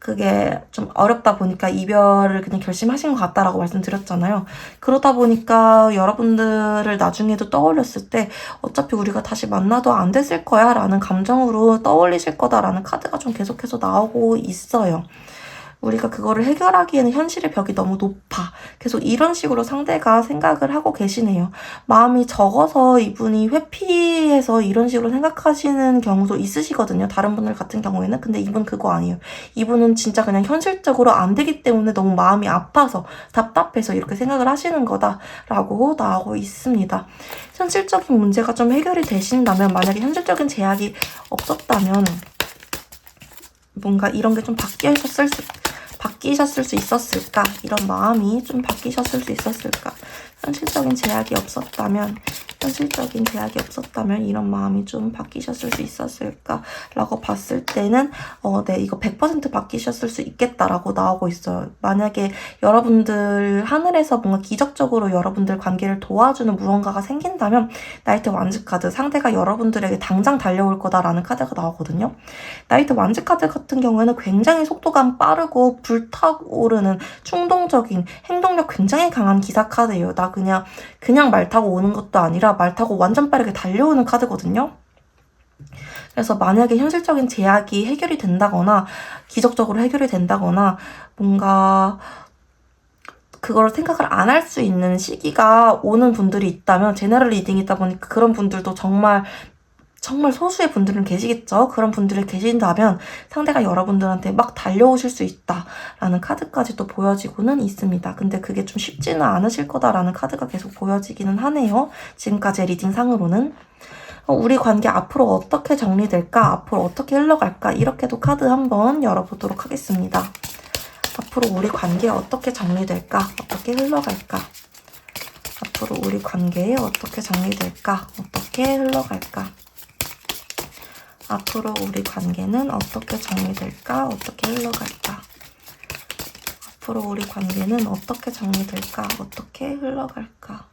그게 좀 어렵다 보니까 이별을 그냥 결심하신 것 같다라고 말씀드렸잖아요. 그러다 보니까 여러분들을 나중에도 떠올렸을 때 어차피 우리가 다시 만나도 안 됐을 거야 라는 감정으로 떠올리실 거다라는 카드가 좀 계속해서 나오고 있어요. 우리가 그거를 해결하기에는 현실의 벽이 너무 높아. 계속 이런 식으로 상대가 생각을 하고 계시네요. 마음이 적어서 이분이 회피해서 이런 식으로 생각하시는 경우도 있으시거든요. 다른 분들 같은 경우에는. 근데 이분 그거 아니에요. 이분은 진짜 그냥 현실적으로 안 되기 때문에 너무 마음이 아파서 답답해서 이렇게 생각을 하시는 거다라고 나오고 있습니다. 현실적인 문제가 좀 해결이 되신다면, 만약에 현실적인 제약이 없었다면 뭔가 이런 게 좀 바뀌셨을 수 있었을까? 이런 마음이 좀 바뀌셨을 수 있었을까? 현실적인 제약이 없었다면 이런 마음이 좀 바뀌셨을 수 있었을까? 라고 봤을 때는 네, 이거 100% 바뀌셨을 수 있겠다라고 나오고 있어요. 만약에 여러분들 하늘에서 뭔가 기적적으로 여러분들 관계를 도와주는 무언가가 생긴다면 나이트 완즈 카드, 상대가 여러분들에게 당장 달려올 거다라는 카드가 나오거든요. 나이트 완즈 카드 같은 경우에는 굉장히 속도감 빠르고 불타오르는 충동적인 행동력 굉장히 강한 기사 카드예요. 나 그냥 말 타고 오는 것도 아니라 말 타고 완전 빠르게 달려오는 카드거든요. 그래서 만약에 현실적인 제약이 해결이 된다거나 기적적으로 해결이 된다거나 뭔가 그걸 생각을 안 할 수 있는 시기가 오는 분들이 있다면, 제너럴 리딩이다 보니까 그런 분들도 정말 소수의 분들은 계시겠죠. 그런 분들이 계신다면 상대가 여러분들한테 막 달려오실 수 있다라는 카드까지도 보여지고는 있습니다. 근데 그게 좀 쉽지는 않으실 거다라는 카드가 계속 보여지기는 하네요. 지금까지의 리딩상으로는. 우리 관계 앞으로 어떻게 정리될까? 앞으로 어떻게 흘러갈까? 이렇게도 카드 한번 열어보도록 하겠습니다. 앞으로 우리 관계 어떻게 정리될까? 어떻게 흘러갈까? 앞으로 우리 관계에 어떻게 정리될까? 어떻게 흘러갈까? 앞으로 우리 관계는 어떻게 정리될까? 어떻게 흘러갈까? 앞으로 우리 관계는 어떻게 정리될까? 어떻게 흘러갈까?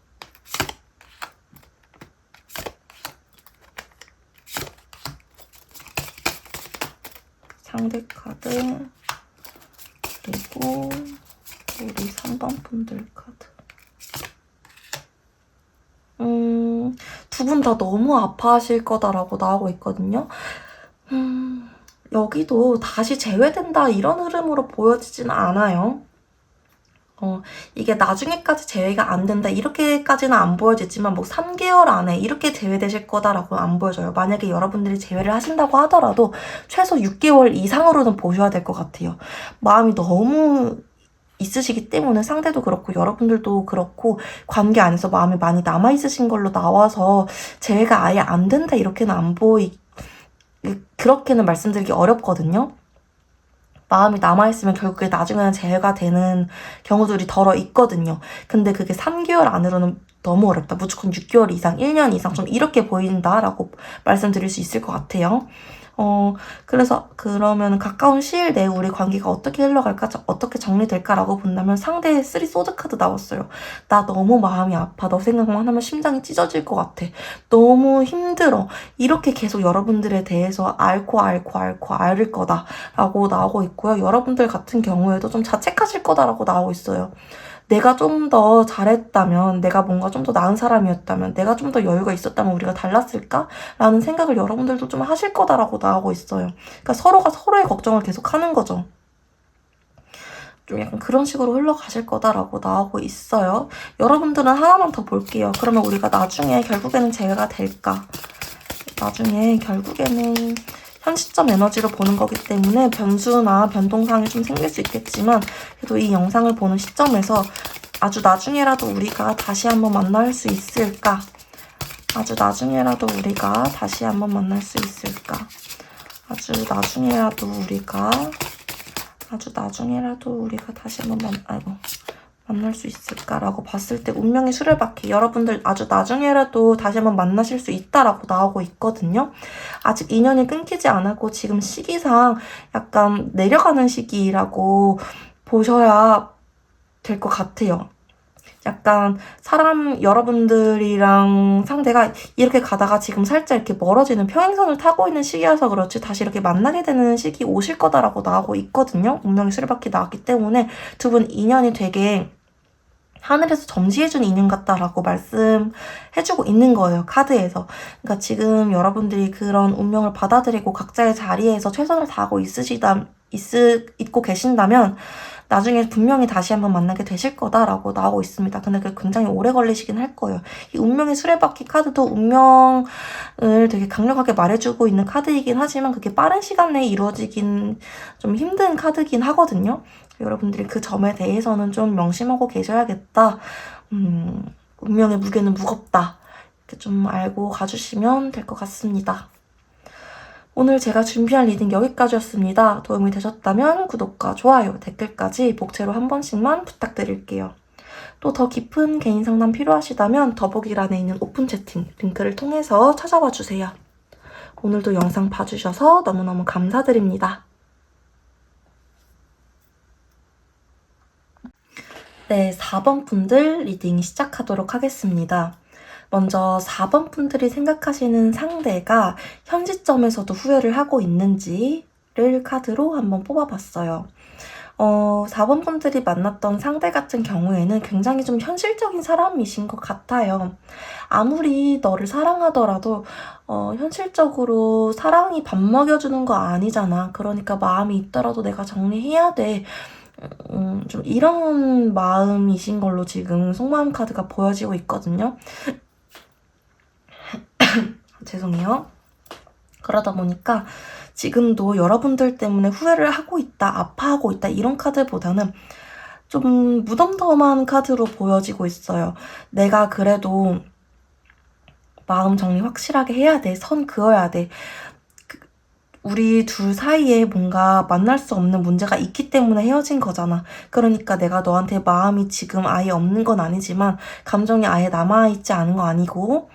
상대 카드, 그리고 우리 3번 분들 카드. 두 분 다 너무 아파하실 거다라고 나오고 있거든요. 여기도 다시 재회된다 이런 흐름으로 보여지진 않아요. 이게 나중에까지 재회가 안 된다 이렇게까지는 안 보여지지만 뭐 3개월 안에 이렇게 재회되실 거다라고 안 보여져요. 만약에 여러분들이 재회를 하신다고 하더라도 최소 6개월 이상으로는 보셔야 될 것 같아요. 마음이 너무 있으시기 때문에 상대도 그렇고 여러분들도 그렇고 관계 안에서 마음이 많이 남아있으신 걸로 나와서 재회가 아예 안 된다 이렇게는 안 그렇게는 말씀드리기 어렵거든요. 마음이 남아있으면 결국에 나중에는 재회가 되는 경우들이 덜어 있거든요. 근데 그게 3개월 안으로는 너무 어렵다. 무조건 6개월 이상, 1년 이상 좀 이렇게 보인다라고 말씀드릴 수 있을 것 같아요. 그래서 그러면 가까운 시일 내에 우리 관계가 어떻게 흘러갈까, 어떻게 정리될까라고 본다면 상대의 3 소드 카드 나왔어요. 나 너무 마음이 아파. 너 생각만 하면 심장이 찢어질 것 같아. 너무 힘들어. 이렇게 계속 여러분들에 대해서 앓을 거다라고 나오고 있고요. 여러분들 같은 경우에도 좀 자책하실 거다라고 나오고 있어요. 내가 좀 더 잘했다면, 내가 뭔가 좀 더 나은 사람이었다면, 내가 좀 더 여유가 있었다면 우리가 달랐을까? 라는 생각을 여러분들도 좀 하실 거다라고 나오고 있어요. 그러니까 서로가 서로의 걱정을 계속 하는 거죠. 좀 약간 그런 식으로 흘러가실 거다라고 나오고 있어요. 여러분들은 하나만 더 볼게요. 그러면 우리가 나중에 결국에는 재회가 될까? 나중에 결국에는 현 시점 에너지로 보는 거기 때문에 변수나 변동사항이 좀 생길 수 있겠지만 그래도 이 영상을 보는 시점에서 아주 나중에라도 우리가 다시 한번 만날 수 있을까? 아주 나중에라도 우리가 다시 한번 만날 수 있을까? 아주 나중에라도 우리가 다시 한번 만날 수 있을까라고 봤을 때 운명의 수레바퀴 여러분들 아주 나중에라도 다시 한번 만나실 수 있다라고 나오고 있거든요. 아직 인연이 끊기지 않았고 지금 시기상 약간 내려가는 시기라고 보셔야 될 것 같아요. 약간 여러분들이랑 상대가 이렇게 가다가 지금 살짝 이렇게 멀어지는 평행선을 타고 있는 시기여서 그렇지 다시 이렇게 만나게 되는 시기 오실 거다라고 나오고 있거든요. 운명의 수레바퀴 나왔기 때문에 두 분 인연이 되게 하늘에서 점지해준 인연 같다라고 말씀해주고 있는 거예요. 카드에서. 그러니까 지금 여러분들이 그런 운명을 받아들이고 각자의 자리에서 최선을 다하고 있고 계신다면 나중에 분명히 다시 한번 만나게 되실 거다라고 나오고 있습니다. 근데 그게 굉장히 오래 걸리시긴 할 거예요. 이 운명의 수레바퀴 카드도 운명을 되게 강력하게 말해주고 있는 카드이긴 하지만 그게 빠른 시간 내에 이루어지긴 좀 힘든 카드긴 하거든요. 여러분들이 그 점에 대해서는 좀 명심하고 계셔야겠다. 운명의 무게는 무겁다. 이렇게 좀 알고 가주시면 될 것 같습니다. 오늘 제가 준비한 리딩 여기까지였습니다. 도움이 되셨다면 구독과 좋아요, 댓글까지 복채로 한 번씩만 부탁드릴게요. 또 더 깊은 개인 상담 필요하시다면 더보기란에 있는 오픈 채팅 링크를 통해서 찾아와 주세요. 오늘도 영상 봐주셔서 너무너무 감사드립니다. 네, 4번 분들 리딩 시작하도록 하겠습니다. 먼저 4번 분들이 생각하시는 상대가 현 시점에서도 후회를 하고 있는지를 카드로 한번 뽑아봤어요. 4번 분들이 만났던 상대 같은 경우에는 굉장히 좀 현실적인 사람이신 것 같아요. 아무리 너를 사랑하더라도 현실적으로 사랑이 밥 먹여주는 거 아니잖아. 그러니까 마음이 있더라도 내가 정리해야 돼. 좀 이런 마음이신 걸로 지금 속마음 카드가 보여지고 있거든요. 죄송해요. 그러다 보니까 지금도 여러분들 때문에 후회를 하고 있다, 아파하고 있다 이런 카드보다는 좀 무덤덤한 카드로 보여지고 있어요. 내가 그래도 마음 정리 확실하게 해야 돼. 선 그어야 돼. 우리 둘 사이에 뭔가 만날 수 없는 문제가 있기 때문에 헤어진 거잖아. 그러니까 내가 너한테 마음이 지금 아예 없는 건 아니지만 감정이 아예 남아있지 않은 거 아니고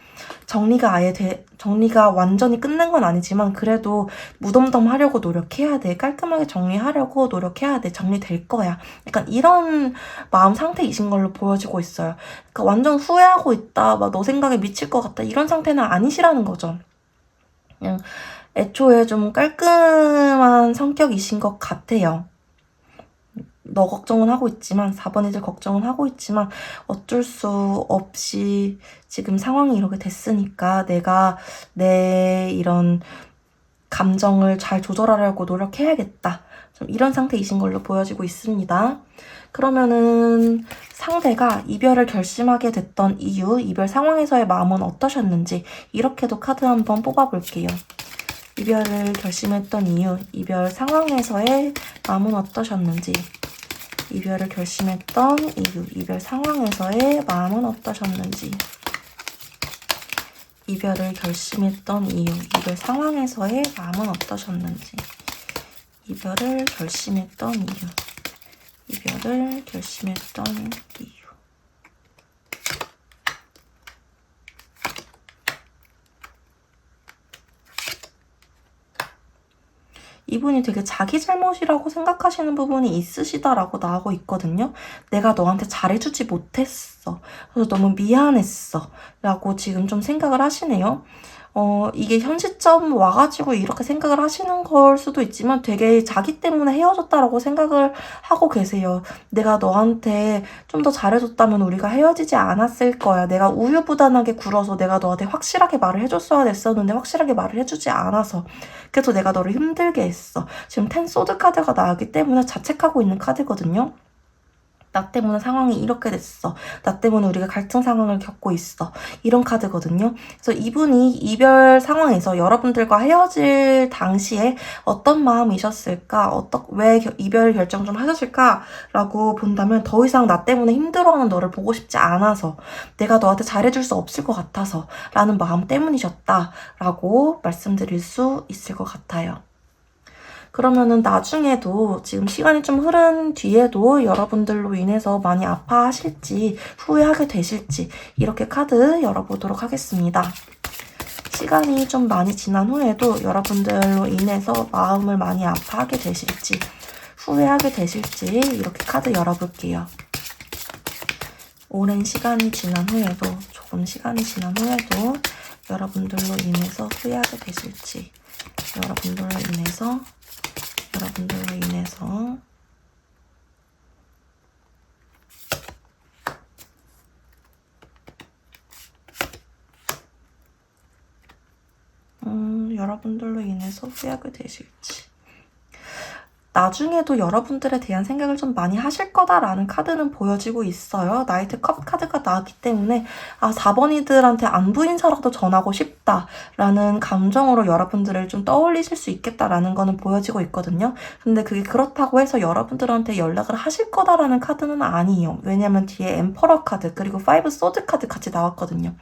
정리가 완전히 끝난 건 아니지만 그래도 무덤덤하려고 노력해야 돼. 깔끔하게 정리하려고 노력해야 돼. 정리될 거야. 약간 이런 마음 상태이신 걸로 보여지고 있어요. 그러니까 완전 후회하고 있다. 막 너 생각에 미칠 것 같다. 이런 상태는 아니시라는 거죠. 그냥 애초에 좀 깔끔한 성격이신 것 같아요. 너 걱정은 하고 있지만 4번이들 걱정은 하고 있지만 어쩔 수 없이 지금 상황이 이렇게 됐으니까 내가 내 이런 감정을 잘 조절하려고 노력해야겠다. 좀 이런 상태이신 걸로 보여지고 있습니다. 그러면은 상대가 이별을 결심하게 됐던 이유, 이별 상황에서의 마음은 어떠셨는지 이렇게도 카드 한번 뽑아볼게요. 이별을 결심했던 이유, 이별 상황에서의 마음은 어떠셨는지, 이별을 결심했던 이유, 이별 상황에서의 마음은 어떠셨는지, 이별을 결심했던 이유, 이별 상황에서의 마음은 어떠셨는지, 이별을 결심했던 이유, 이별을 결심했던 이유. 이분이 되게 자기 잘못이라고 생각하시는 부분이 있으시다라고 나오고 있거든요. 내가 너한테 잘해주지 못했어. 그래서 너무 미안했어. 라고 지금 좀 생각을 하시네요. 이게 현 시점 와가지고 이렇게 생각을 하시는 걸 수도 있지만 되게 자기 때문에 헤어졌다라고 생각을 하고 계세요. 내가 너한테 좀 더 잘해줬다면 우리가 헤어지지 않았을 거야. 내가 우유부단하게 굴어서 내가 너한테 확실하게 말을 해줬어야 됐었는데 확실하게 말을 해주지 않아서 그래서 내가 너를 힘들게 했어. 지금 10 소드 카드가 나오기 때문에 자책하고 있는 카드거든요. 나 때문에 상황이 이렇게 됐어. 나 때문에 우리가 갈등 상황을 겪고 있어. 이런 카드거든요. 그래서 이분이 이별 상황에서 여러분들과 헤어질 당시에 어떤 마음이셨을까? 왜 이별 결정 좀 하셨을까?라고 본다면 더 이상 나 때문에 힘들어하는 너를 보고 싶지 않아서 내가 너한테 잘해줄 수 없을 것 같아서 라는 마음 때문이셨다라고 말씀드릴 수 있을 것 같아요. 그러면은 나중에도 지금 시간이 좀 흐른 뒤에도 여러분들로 인해서 많이 아파하실지 후회하게 되실지 이렇게 카드 열어보도록 하겠습니다. 시간이 좀 많이 지난 후에도 여러분들로 인해서 마음을 많이 아파하게 되실지 후회하게 되실지 이렇게 카드 열어볼게요. 오랜 시간이 지난 후에도 조금 시간이 지난 후에도 여러분들로 인해서 후회하게 되실지 여러분들로 인해서 여러분들로 인해서 후회하게 되실지 나중에도 여러분들에 대한 생각을 좀 많이 하실 거다라는 카드는 보여지고 있어요. 나이트 컵 카드가 나왔기 때문에 4번이들한테 안부 인사라도 전하고 싶다라는 감정으로 여러분들을 좀 떠올리실 수 있겠다라는 거는 보여지고 있거든요. 근데 그게 그렇다고 해서 여러분들한테 연락을 하실 거다라는 카드는 아니에요. 왜냐면 뒤에 엠퍼러 카드 그리고 5 소드 카드 같이 나왔거든요.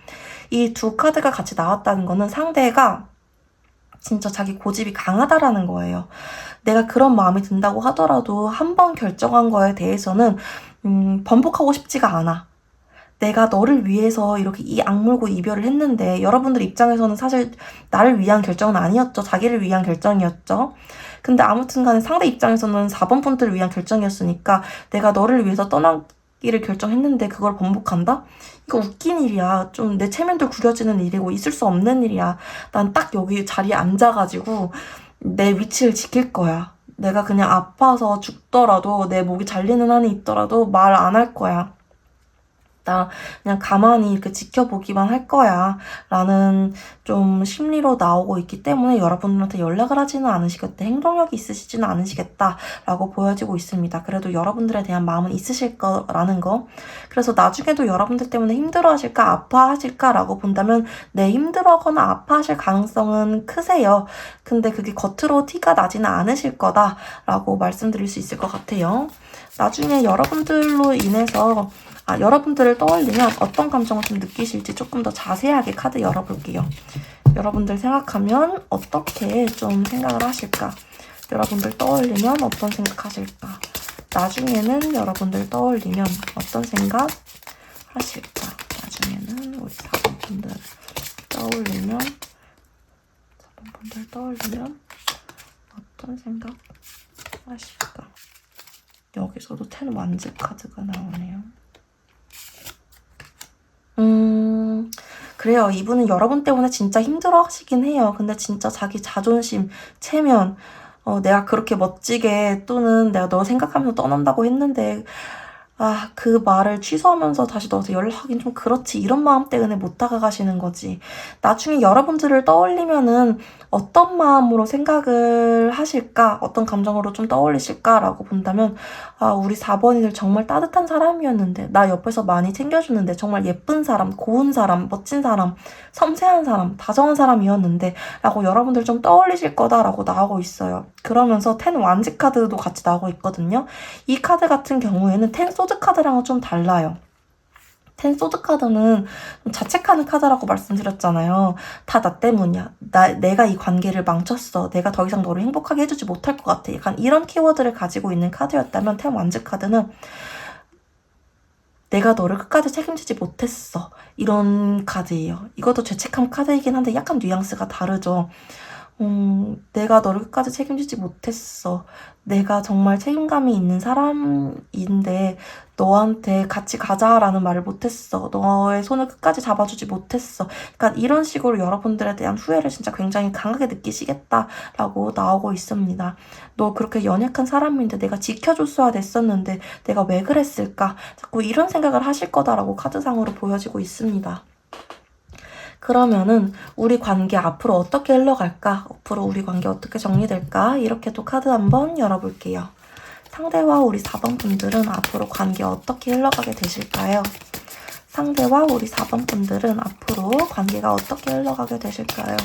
이 두 카드가 같이 나왔다는 거는 상대가 진짜 자기 고집이 강하다라는 거예요. 내가 그런 마음이 든다고 하더라도 한 번 결정한 거에 대해서는 번복하고 싶지가 않아. 내가 너를 위해서 이렇게 이 악물고 이별을 했는데 여러분들 입장에서는 사실 나를 위한 결정은 아니었죠. 자기를 위한 결정이었죠. 근데 아무튼 간에 상대 입장에서는 4번 분들을 위한 결정이었으니까 내가 너를 위해서 떠나기를 결정했는데 그걸 번복한다? 이거 웃긴 일이야. 좀 내 체면도 구려지는 일이고 있을 수 없는 일이야. 난 딱 여기 자리에 앉아가지고 내 위치를 지킬 거야. 내가 그냥 아파서 죽더라도 내 목이 잘리는 한이 있더라도 말 안 할 거야. 나 그냥 가만히 이렇게 지켜보기만 할 거야 라는 좀 심리로 나오고 있기 때문에 여러분들한테 연락을 하지는 않으시겠다, 행동력이 있으시지는 않으시겠다 라고 보여지고 있습니다. 그래도 여러분들에 대한 마음은 있으실 거라는 거. 그래서 나중에도 여러분들 때문에 힘들어하실까 아파하실까 라고 본다면 네, 힘들어하거나 아파하실 가능성은 크세요. 근데 그게 겉으로 티가 나지는 않으실 거다 라고 말씀드릴 수 있을 것 같아요. 나중에 여러분들로 인해서 여러분들을 떠올리면 어떤 감정을 좀 느끼실지 조금 더 자세하게 카드 열어볼게요. 여러분들 생각하면 어떻게 좀 생각을 하실까? 여러분들 떠올리면 어떤 생각하실까? 나중에는 여러분들 떠올리면 어떤 생각 하실까? 나중에는 우리 4번 분들 떠올리면 어떤 생각 하실까? 여기서도 10 완즈 카드가 나오네요. 그래요. 이분은 여러분 때문에 진짜 힘들어 하시긴 해요. 근데 진짜 자기 자존심, 체면, 내가 그렇게 멋지게 또는 내가 너 생각하면서 떠난다고 했는데 그 말을 취소하면서 다시 너한테 연락하긴 좀 그렇지. 이런 마음 때문에 못 다가가시는 거지. 나중에 여러분들을 떠올리면은 어떤 마음으로 생각을 하실까? 어떤 감정으로 좀 떠올리실까라고 본다면 우리 4번이들 정말 따뜻한 사람이었는데 나 옆에서 많이 챙겨주는데 정말 예쁜 사람, 고운 사람, 멋진 사람, 섬세한 사람, 다정한 사람이었는데 라고 여러분들 좀 떠올리실 거다라고 나오고 있어요. 그러면서 10 완지 카드도 같이 나오고 있거든요. 이 카드 같은 경우에는 10 소드 카드랑은 좀 달라요. 10 소드 카드는 좀 자책하는 카드라고 말씀드렸잖아요. 다 나 때문이야. 내가 이 관계를 망쳤어. 내가 더 이상 너를 행복하게 해주지 못할 것 같아. 약간 이런 키워드를 가지고 있는 카드였다면 10 완즈 카드는 내가 너를 끝까지 책임지지 못했어. 이런 카드예요. 이것도 죄책감 카드이긴 한데 약간 뉘앙스가 다르죠. 내가 너를 끝까지 책임지지 못했어. 내가 정말 책임감이 있는 사람인데 너한테 같이 가자라는 말을 못했어. 너의 손을 끝까지 잡아주지 못했어. 그러니까 이런 식으로 여러분들에 대한 후회를 진짜 굉장히 강하게 느끼시겠다라고 나오고 있습니다. 너 그렇게 연약한 사람인데 내가 지켜줬어야 됐었는데 내가 왜 그랬을까? 자꾸 이런 생각을 하실 거다라고 카드상으로 보여지고 있습니다. 그러면은 우리 관계 앞으로 어떻게 흘러갈까? 앞으로 우리 관계 어떻게 정리될까? 이렇게 또 카드 한번 열어볼게요. 상대와 우리 4번 분들은 앞으로 관계 어떻게 흘러가게 되실까요? 상대와 우리 4번 분들은 앞으로 관계가 어떻게 흘러가게 되실까요?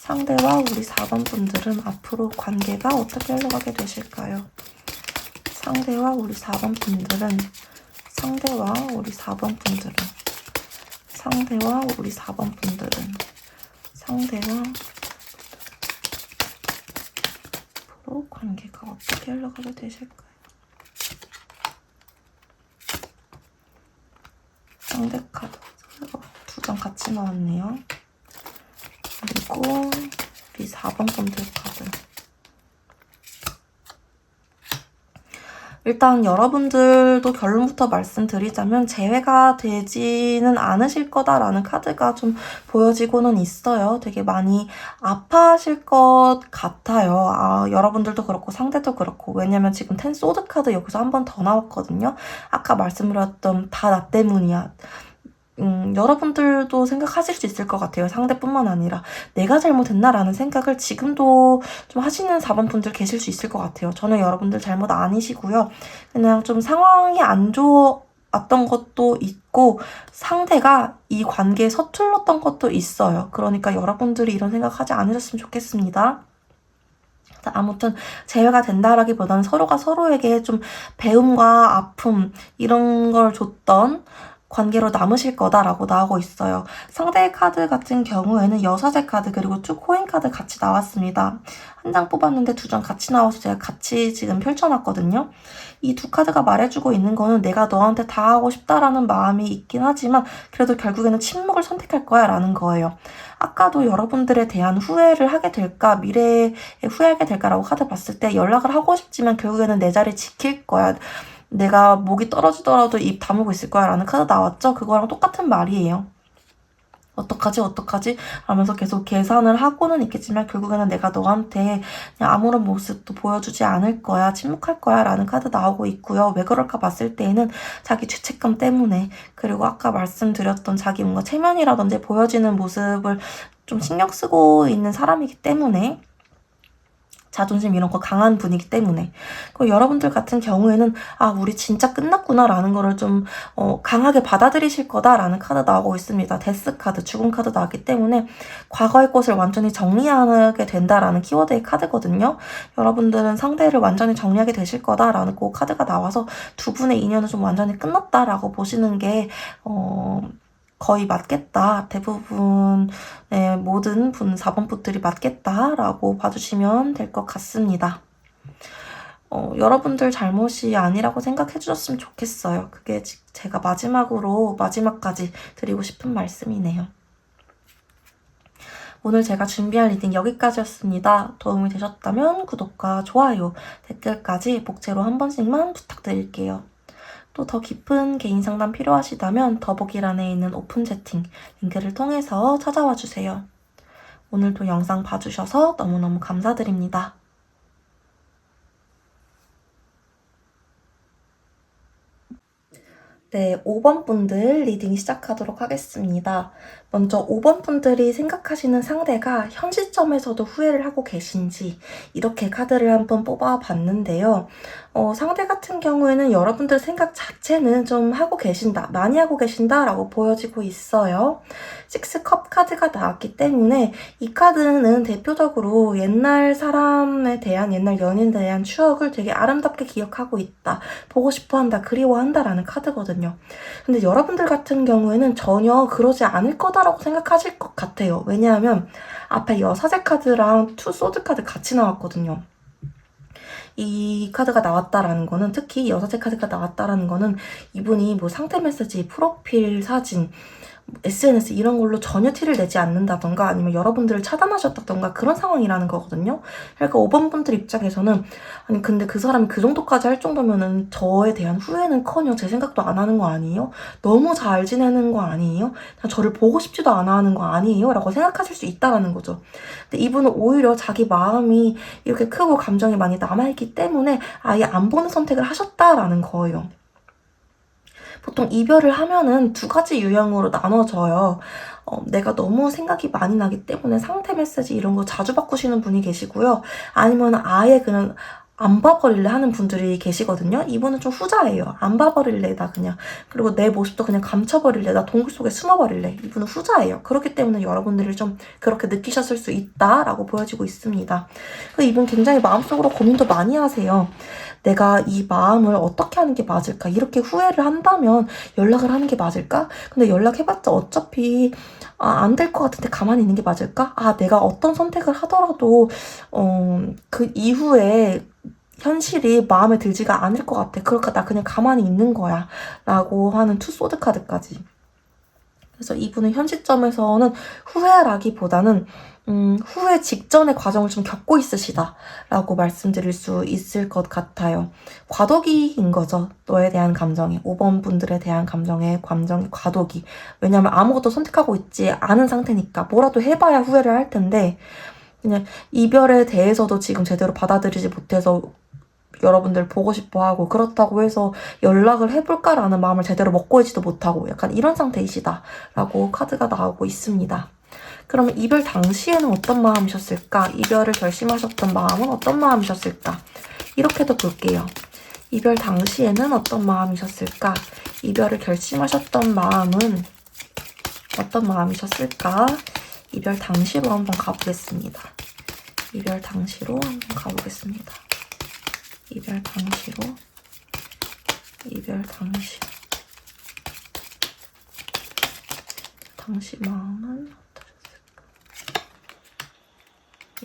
상대와 우리 4번 분들은 앞으로 관계가 어떻게 흘러가게 되실까요? 상대와 우리 4번 분들은 상대와 우리 4번 분들은 앞으로 관계가 어떻게 흘러가게 되실까요? 상대 카드 2장 같이 나왔네요. 그리고 우리 4번 분들 카드. 일단 여러분들도 결론부터 말씀드리자면 재회가 되지는 않으실 거다라는 카드가 좀 보여지고는 있어요. 되게 많이 아파하실 것 같아요. 여러분들도 그렇고 상대도 그렇고. 왜냐면 지금 10 소드 카드 여기서 한 번 더 나왔거든요. 아까 말씀드렸던 다 나 때문이야. 여러분들도 생각하실 수 있을 것 같아요. 상대뿐만 아니라 내가 잘못했나라는 생각을 지금도 좀 하시는 4번 분들 계실 수 있을 것 같아요. 저는 여러분들 잘못 아니시고요. 그냥 좀 상황이 안 좋았던 것도 있고 상대가 이 관계에 서툴렀던 것도 있어요. 그러니까 여러분들이 이런 생각하지 않으셨으면 좋겠습니다. 아무튼 재회가 된다라기보다는 서로가 서로에게 좀 배움과 아픔 이런 걸 줬던 관계로 남으실 거다라고 나오고 있어요. 상대의 카드 같은 경우에는 여사제 카드 그리고 2 코인 카드 같이 나왔습니다. 한 장 뽑았는데 2장 같이 나와서 제가 같이 지금 펼쳐놨거든요. 이 두 카드가 말해주고 있는 거는 내가 너한테 다 하고 싶다라는 마음이 있긴 하지만 그래도 결국에는 침묵을 선택할 거야 라는 거예요. 아까도 여러분들에 대한 후회를 하게 될까 미래에 후회하게 될까라고 카드 봤을 때 연락을 하고 싶지만 결국에는 내 자리 지킬 거야. 내가 목이 떨어지더라도 입 다물고 있을 거야 라는 카드 나왔죠? 그거랑 똑같은 말이에요. 어떡하지? 하면서 계속 계산을 하고는 있겠지만 결국에는 내가 너한테 그냥 아무런 모습도 보여주지 않을 거야. 침묵할 거야 라는 카드 나오고 있고요. 왜 그럴까 봤을 때에는 자기 죄책감 때문에 그리고 아까 말씀드렸던 자기 뭔가 체면이라든지 보여지는 모습을 좀 신경 쓰고 있는 사람이기 때문에 자존심 이런 거 강한 분이기 때문에 그리고 여러분들 같은 경우에는 우리 진짜 끝났구나 라는 거를 좀 강하게 받아들이실 거다라는 카드 나오고 있습니다. 데스 카드, 죽음 카드 나왔기 때문에 과거의 것을 완전히 정리하게 된다라는 키워드의 카드거든요. 여러분들은 상대를 완전히 정리하게 되실 거다라는 그 카드가 나와서 두 분의 인연은 좀 완전히 끝났다라고 보시는 게 거의 맞겠다. 대부분의 모든 4번 붓들이 맞겠다라고 봐주시면 될 것 같습니다. 여러분들 잘못이 아니라고 생각해 주셨으면 좋겠어요. 그게 제가 마지막까지 드리고 싶은 말씀이네요. 오늘 제가 준비한 리딩 여기까지였습니다. 도움이 되셨다면 구독과 좋아요, 댓글까지 복제로 한 번씩만 부탁드릴게요. 또 더 깊은 개인 상담 필요하시다면 더보기란에 있는 오픈 채팅 링크를 통해서 찾아와 주세요. 오늘도 영상 봐주셔서 너무너무 감사드립니다. 네, 5번 분들 리딩 시작하도록 하겠습니다. 먼저 5번 분들이 생각하시는 상대가 현 시점에서도 후회를 하고 계신지 이렇게 카드를 한번 뽑아봤는데요. 상대 같은 경우에는 여러분들 생각 자체는 좀 하고 계신다, 많이 하고 계신다라고 보여지고 있어요. 6컵 카드가 나왔기 때문에 이 카드는 대표적으로 옛날 사람에 대한, 옛날 연인에 대한 추억을 되게 아름답게 기억하고 있다, 보고 싶어한다, 그리워한다라는 카드거든요. 근데 여러분들 같은 경우에는 전혀 그러지 않을 거다라고 생각하실 것 같아요. 왜냐하면 앞에 여사제 카드랑 투 소드 카드 같이 나왔거든요. 이 카드가 나왔다라는 거는, 특히 여사제 카드가 나왔다라는 거는 이분이 뭐 상태 메시지, 프로필 사진, SNS 이런 걸로 전혀 티를 내지 않는다던가 아니면 여러분들을 차단하셨다던가 그런 상황이라는 거거든요. 그러니까 5번 분들 입장에서는 아니 근데 그 사람이 그 정도까지 할 정도면은 저에 대한 후회는커녕 제 생각도 안 하는 거 아니에요? 너무 잘 지내는 거 아니에요? 저를 보고 싶지도 않아 하는 거 아니에요? 라고 생각하실 수 있다라는 거죠. 근데 이분은 오히려 자기 마음이 이렇게 크고 감정이 많이 남아있기 때문에 아예 안 보는 선택을 하셨다라는 거예요. 보통 이별을 하면은 두 가지 유형으로 나눠져요. 내가 너무 생각이 많이 나기 때문에 상태 메시지 이런 거 자주 바꾸시는 분이 계시고요. 아니면 아예 그냥 안 봐버릴래 하는 분들이 계시거든요. 이분은 좀 후자예요. 안 봐버릴래, 나 그냥. 그리고 내 모습도 그냥 감춰버릴래, 나 동굴 속에 숨어버릴래. 이분은 후자예요. 그렇기 때문에 여러분들이 좀 그렇게 느끼셨을 수 있다라고 보여지고 있습니다. 이분 굉장히 마음속으로 고민도 많이 하세요. 내가 이 마음을 어떻게 하는 게 맞을까? 이렇게 후회를 한다면 연락을 하는 게 맞을까? 근데 연락해봤자 어차피 안 될 것 같은데 가만히 있는 게 맞을까? 내가 어떤 선택을 하더라도 그 이후에 현실이 마음에 들지가 않을 것 같아. 그러니까 나 그냥 가만히 있는 거야. 라고 하는 투 소드 카드까지. 그래서 이분은 현 시점에서는 후회라기보다는 후회 직전의 과정을 좀 겪고 있으시다라고 말씀드릴 수 있을 것 같아요. 과도기인 거죠. 너에 대한 감정이. 5번 분들에 대한 감정의 과도기. 왜냐면 아무것도 선택하고 있지 않은 상태니까 뭐라도 해봐야 후회를 할 텐데 그냥 이별에 대해서도 지금 제대로 받아들이지 못해서 여러분들 보고 싶어하고 그렇다고 해서 연락을 해볼까라는 마음을 제대로 먹고 있지도 못하고 약간 이런 상태이시다라고 카드가 나오고 있습니다. 그러면 이별 당시에는 어떤 마음이셨을까? 이별을 결심하셨던 마음은 어떤 마음이셨을까? 이렇게도 볼게요. 이별 당시에는 어떤 마음이셨을까? 이별을 결심하셨던 마음은 어떤 마음이셨을까? 이별 당시로 한번 가보겠습니다. 이별 당시로 한번 가보겠습니다. 이별 당시 마음은 어떠셨을까?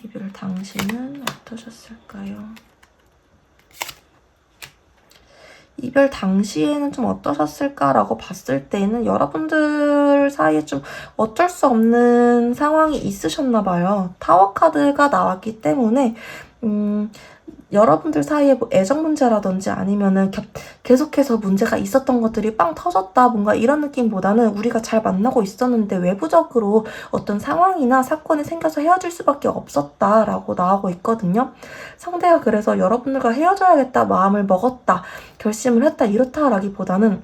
이별 당시는 어떠셨을까요? 이별 당시에는 좀 어떠셨을까라고 봤을 때는 여러분들 사이에 좀 어쩔 수 없는 상황이 있으셨나 봐요. 타워 카드가 나왔기 때문에 여러분들 사이에 뭐 애정 문제라든지 아니면은 계속해서 문제가 있었던 것들이 빵 터졌다, 뭔가 이런 느낌보다는 우리가 잘 만나고 있었는데 외부적으로 어떤 상황이나 사건이 생겨서 헤어질 수밖에 없었다라고 나오고 있거든요. 상대가 그래서 여러분들과 헤어져야겠다 마음을 먹었다, 결심을 했다, 이렇다라기보다는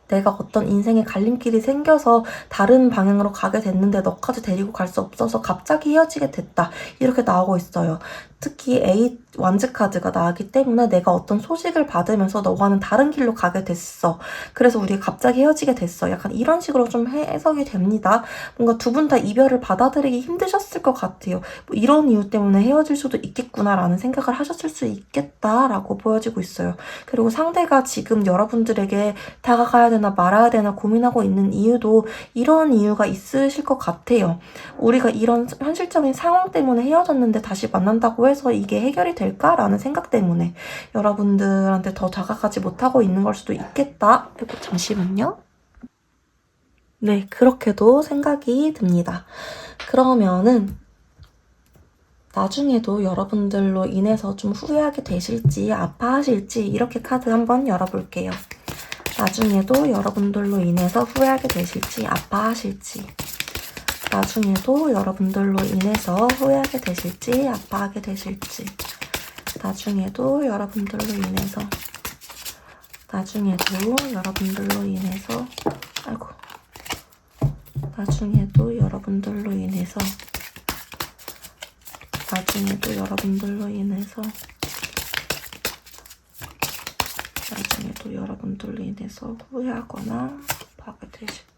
내가 어떤 인생의 갈림길이 생겨서 다른 방향으로 가게 됐는데 너까지 데리고 갈 수 없어서 갑자기 헤어지게 됐다, 이렇게 나오고 있어요. 특히 A 완즈 카드가 나왔기 때문에 내가 어떤 소식을 받으면서 너와는 다른 길로 가게 됐어. 그래서 우리가 갑자기 헤어지게 됐어. 약간 이런 식으로 좀 해석이 됩니다. 뭔가 두 분 다 이별을 받아들이기 힘드셨을 것 같아요. 뭐 이런 이유 때문에 헤어질 수도 있겠구나라는 생각을 하셨을 수 있겠다라고 보여지고 있어요. 그리고 상대가 지금 여러분들에게 다가가야 되나 말아야 되나 고민하고 있는 이유도 이런 이유가 있으실 것 같아요. 우리가 이런 현실적인 상황 때문에 헤어졌는데 다시 만난다고 해서 이게 해결이 될까라는 생각 때문에 여러분들한테 더 다가가지 못하고 있는 걸 수도 있겠다. 잠시만요. 네, 그렇게도 생각이 듭니다. 그러면은 나중에도 여러분들로 인해서 좀 후회하게 되실지 아파하실지 이렇게 카드 한번 열어볼게요. 나중에도 여러분들로 인해서 후회하게 되실지 아파하실지, 나중에도 여러분들로 인해서 후회하게 되실지 아파하게 되실지, 나중에도 여러분들로 인해서, 나중에도 여러분들로 인해서, 아이고, 나중에도 여러분들로 인해서, 나중에도 여러분들로 인해서, 나중에도 여러분들로 인해서 후회하거나 아파하게 되실지.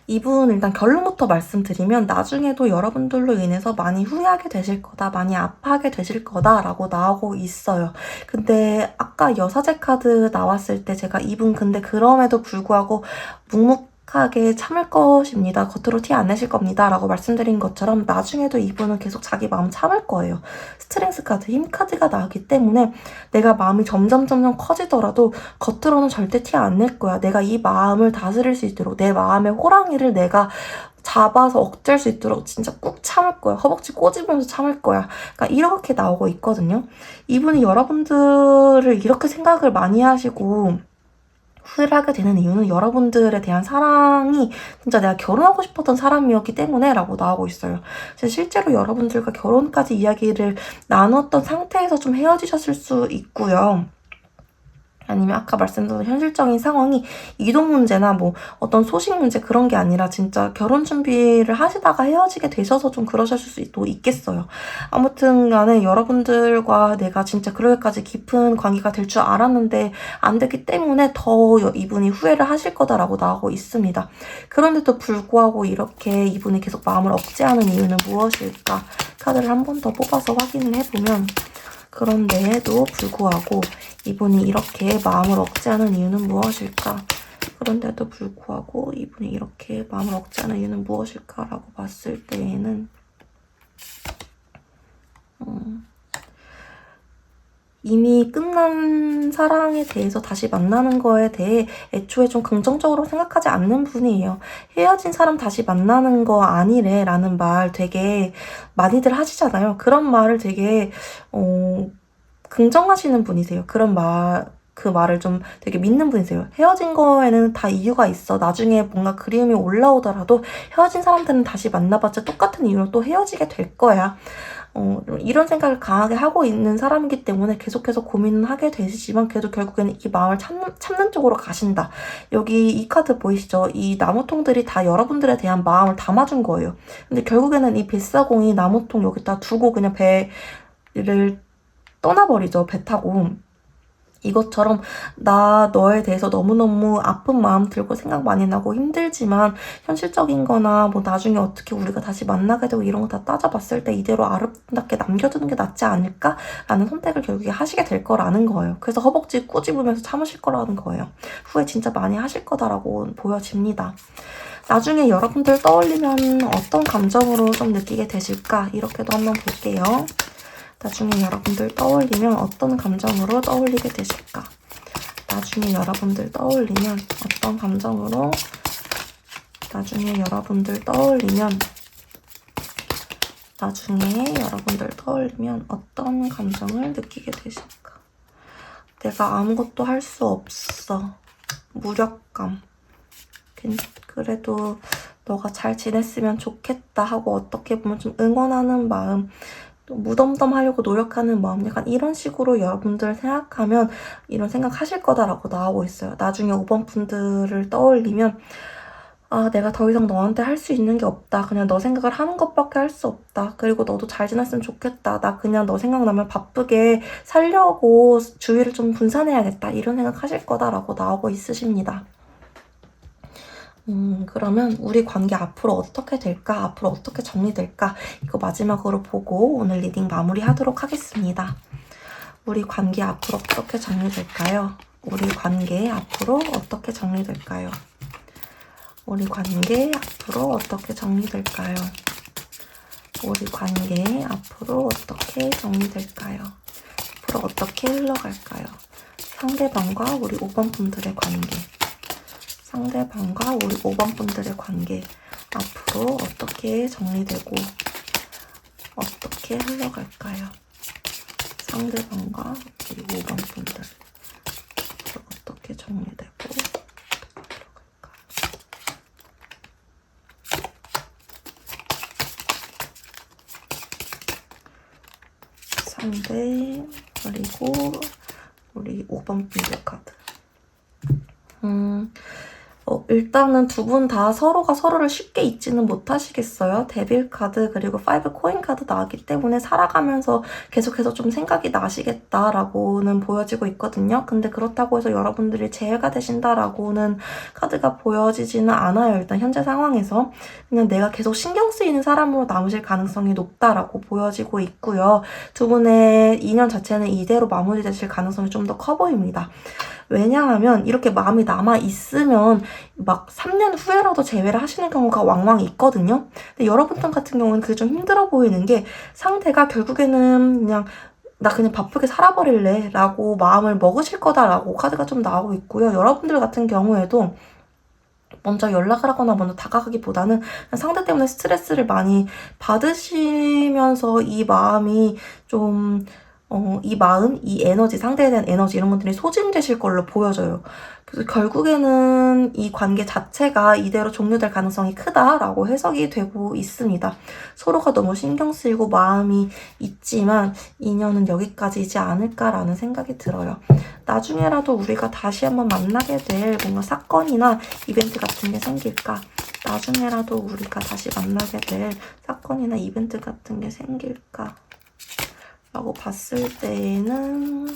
이분 일단 결론부터 말씀드리면 나중에도 여러분들로 인해서 많이 후회하게 되실 거다, 많이 아파하게 되실 거다라고 나오고 있어요. 근데 아까 여사제 카드 나왔을 때 제가 이분 근데 그럼에도 불구하고 묵묵하게 참을 것입니다. 겉으로 티 안 내실 겁니다. 라고 말씀드린 것처럼 나중에도 이분은 계속 자기 마음 참을 거예요. 스트렝스 카드, 힘 카드가 나오기 때문에 내가 마음이 점점 커지더라도 겉으로는 절대 티 안 낼 거야. 내가 이 마음을 다스릴 수 있도록 내 마음의 호랑이를 내가 잡아서 억제할 수 있도록 진짜 꾹 참을 거야. 허벅지 꼬집으면서 참을 거야. 그러니까 이렇게 나오고 있거든요. 이분이 여러분들을 이렇게 생각을 많이 하시고 후회를 하게 되는 이유는 여러분들에 대한 사랑이 진짜 내가 결혼하고 싶었던 사람이었기 때문에 라고 나오고 있어요. 실제로 여러분들과 결혼까지 이야기를 나눴던 상태에서 좀 헤어지셨을 수 있고요. 아니면 아까 말씀드린 현실적인 상황이 이동 문제나 뭐 어떤 소식 문제 그런 게 아니라 진짜 결혼 준비를 하시다가 헤어지게 되셔서 좀 그러셨을 수도 있겠어요. 아무튼 간에 여러분들과 내가 진짜 그렇게까지 깊은 관계가 될 줄 알았는데 안 됐기 때문에 더 이분이 후회를 하실 거다라고 나오고 있습니다. 그런데도 불구하고 이렇게 이분이 계속 마음을 억제하는 이유는 무엇일까? 카드를 한 번 더 뽑아서 확인을 해보면 그런데도 불구하고 이분이 이렇게 마음을 억제하는 이유는 무엇일까? 그런데도 불구하고 이분이 이렇게 마음을 억제하는 이유는 무엇일까라고 봤을 때에는 이미 끝난 사랑에 대해서 다시 만나는 거에 대해 애초에 좀 긍정적으로 생각하지 않는 분이에요. 헤어진 사람 다시 만나는 거 아니래 라는 말 되게 많이들 하시잖아요. 그런 말을 되게 긍정하시는 분이세요. 그 말을 좀 되게 믿는 분이세요. 헤어진 거에는 다 이유가 있어. 나중에 뭔가 그리움이 올라오더라도 헤어진 사람들은 다시 만나봤자 똑같은 이유로 또 헤어지게 될 거야. 이런 생각을 강하게 하고 있는 사람이기 때문에 계속해서 고민은 하게 되시지만 그래도 결국에는 이 마음을 참는 쪽으로 가신다. 여기 이 카드 보이시죠? 이 나무통들이 다 여러분들에 대한 마음을 담아준 거예요. 근데 결국에는 이 뱃사공이 나무통 여기다 두고 그냥 배를 떠나버리죠. 배 타고. 이것처럼 나 너에 대해서 너무너무 아픈 마음 들고 생각 많이 나고 힘들지만 현실적인 거나 뭐 나중에 어떻게 우리가 다시 만나게 되고 이런 거 다 따져봤을 때 이대로 아름답게 남겨두는 게 낫지 않을까? 라는 선택을 결국에 하시게 될 거라는 거예요. 그래서 허벅지 꼬집으면서 참으실 거라는 거예요. 후회 진짜 많이 하실 거다라고 보여집니다. 나중에 여러분들 떠올리면 어떤 감정으로 좀 느끼게 되실까? 이렇게도 한번 볼게요. 나중에 여러분들 떠올리면 어떤 감정으로 떠올리게 되실까? 나중에 여러분들 떠올리면 어떤 감정으로 나중에 여러분들 떠올리면 어떤 감정을 느끼게 되실까? 내가 아무것도 할 수 없어. 무력감. 그래도 너가 잘 지냈으면 좋겠다 하고 어떻게 보면 좀 응원하는 마음. 또 무덤덤하려고 노력하는 마음, 약간 이런 식으로 여러분들 생각하면 이런 생각하실 거다라고 나오고 있어요. 나중에 5번 분들을 떠올리면 아, 내가 더 이상 너한테 할 수 있는 게 없다. 그냥 너 생각을 하는 것밖에 할 수 없다. 그리고 너도 잘 지냈으면 좋겠다. 나 그냥 너 생각나면 바쁘게 살려고 주의를 좀 분산해야겠다. 이런 생각 하실 거다라고 나오고 있으십니다. 그러면 우리 관계 앞으로 어떻게 될까? 앞으로 어떻게 정리될까? 이거 마지막으로 보고 오늘 리딩 마무리하도록 하겠습니다. 우리 관계 앞으로 어떻게 정리될까요? 우리 관계 앞으로 어떻게 정리될까요? 우리 관계 앞으로 어떻게 정리될까요? 우리 관계 앞으로 어떻게 정리될까요? 앞으로 어떻게 흘러갈까요? 상대방과 우리 5번 분들의 관계. 상대방과 우리 5번 분들의 관계. 앞으로 어떻게 정리되고 어떻게 흘러갈까요? 상대방과 우리 5번 분들. 앞으로 어떻게 정리되고 상대 그리고 우리 5번 분들 카드. 일단은 두 분 다 서로가 서로를 쉽게 잊지는 못하시겠어요? 데빌 카드 그리고 5 코인 카드 나왔기 때문에 살아가면서 계속해서 좀 생각이 나시겠다라고는 보여지고 있거든요. 근데 그렇다고 해서 여러분들이 재회가 되신다라고는 카드가 보여지지는 않아요. 일단 현재 상황에서. 그냥 내가 계속 신경 쓰이는 사람으로 남으실 가능성이 높다라고 보여지고 있고요. 두 분의 인연 자체는 이대로 마무리되실 가능성이 좀 더 커 보입니다. 왜냐하면 이렇게 마음이 남아있으면 막 3년 후에라도 재회를 하시는 경우가 왕왕 있거든요. 근데 여러분들 같은 경우는 그게 좀 힘들어 보이는 게 상대가 결국에는 그냥 나 그냥 바쁘게 살아버릴래 라고 마음을 먹으실 거다라고 카드가 좀 나오고 있고요. 여러분들 같은 경우에도 먼저 연락을 하거나 먼저 다가가기보다는 상대 때문에 스트레스를 많이 받으시면서 이 마음이 좀 이 마음, 이 에너지, 상대에 대한 에너지 이런 것들이 소진되실 걸로 보여져요. 그래서 결국에는 이 관계 자체가 이대로 종료될 가능성이 크다라고 해석이 되고 있습니다. 서로가 너무 신경 쓰이고 마음이 있지만 인연은 여기까지이지 않을까라는 생각이 들어요. 나중에라도 우리가 다시 한번 만나게 될 뭔가 사건이나 이벤트 같은 게 생길까? 나중에라도 우리가 다시 만나게 될 사건이나 이벤트 같은 게 생길까? 라고 봤을 때에는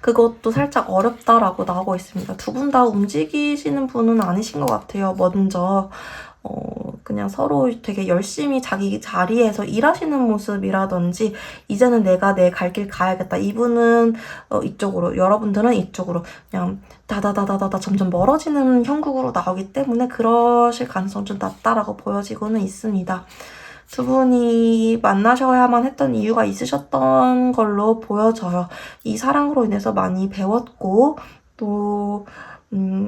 그것도 살짝 어렵다라고 나오고 있습니다. 두 분 다 움직이시는 분은 아니신 것 같아요. 먼저 그냥 서로 되게 열심히 자기 자리에서 일하시는 모습이라든지 이제는 내가 내 갈 길 가야겠다. 이분은 이쪽으로, 여러분들은 이쪽으로 그냥 다다다다다다 점점 멀어지는 형국으로 나오기 때문에 그러실 가능성 좀 낮다라고 보여지고는 있습니다. 두 분이 만나셔야만 했던 이유가 있으셨던 걸로 보여져요. 이 사랑으로 인해서 많이 배웠고 또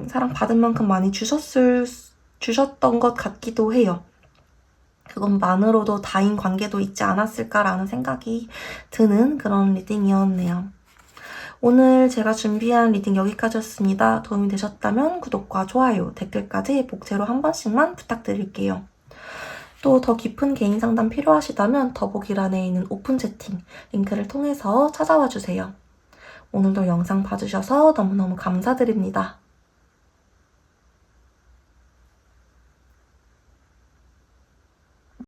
사랑 받은 만큼 많이 주셨던 것 같기도 해요. 그것만으로도 다인 관계도 있지 않았을까라는 생각이 드는 그런 리딩이었네요. 오늘 제가 준비한 리딩 여기까지였습니다. 도움이 되셨다면 구독과 좋아요, 댓글까지 복제로 한 번씩만 부탁드릴게요. 또 더 깊은 개인 상담 필요하시다면 더보기란에 있는 오픈 채팅 링크를 통해서 찾아와 주세요. 오늘도 영상 봐주셔서 너무너무 감사드립니다.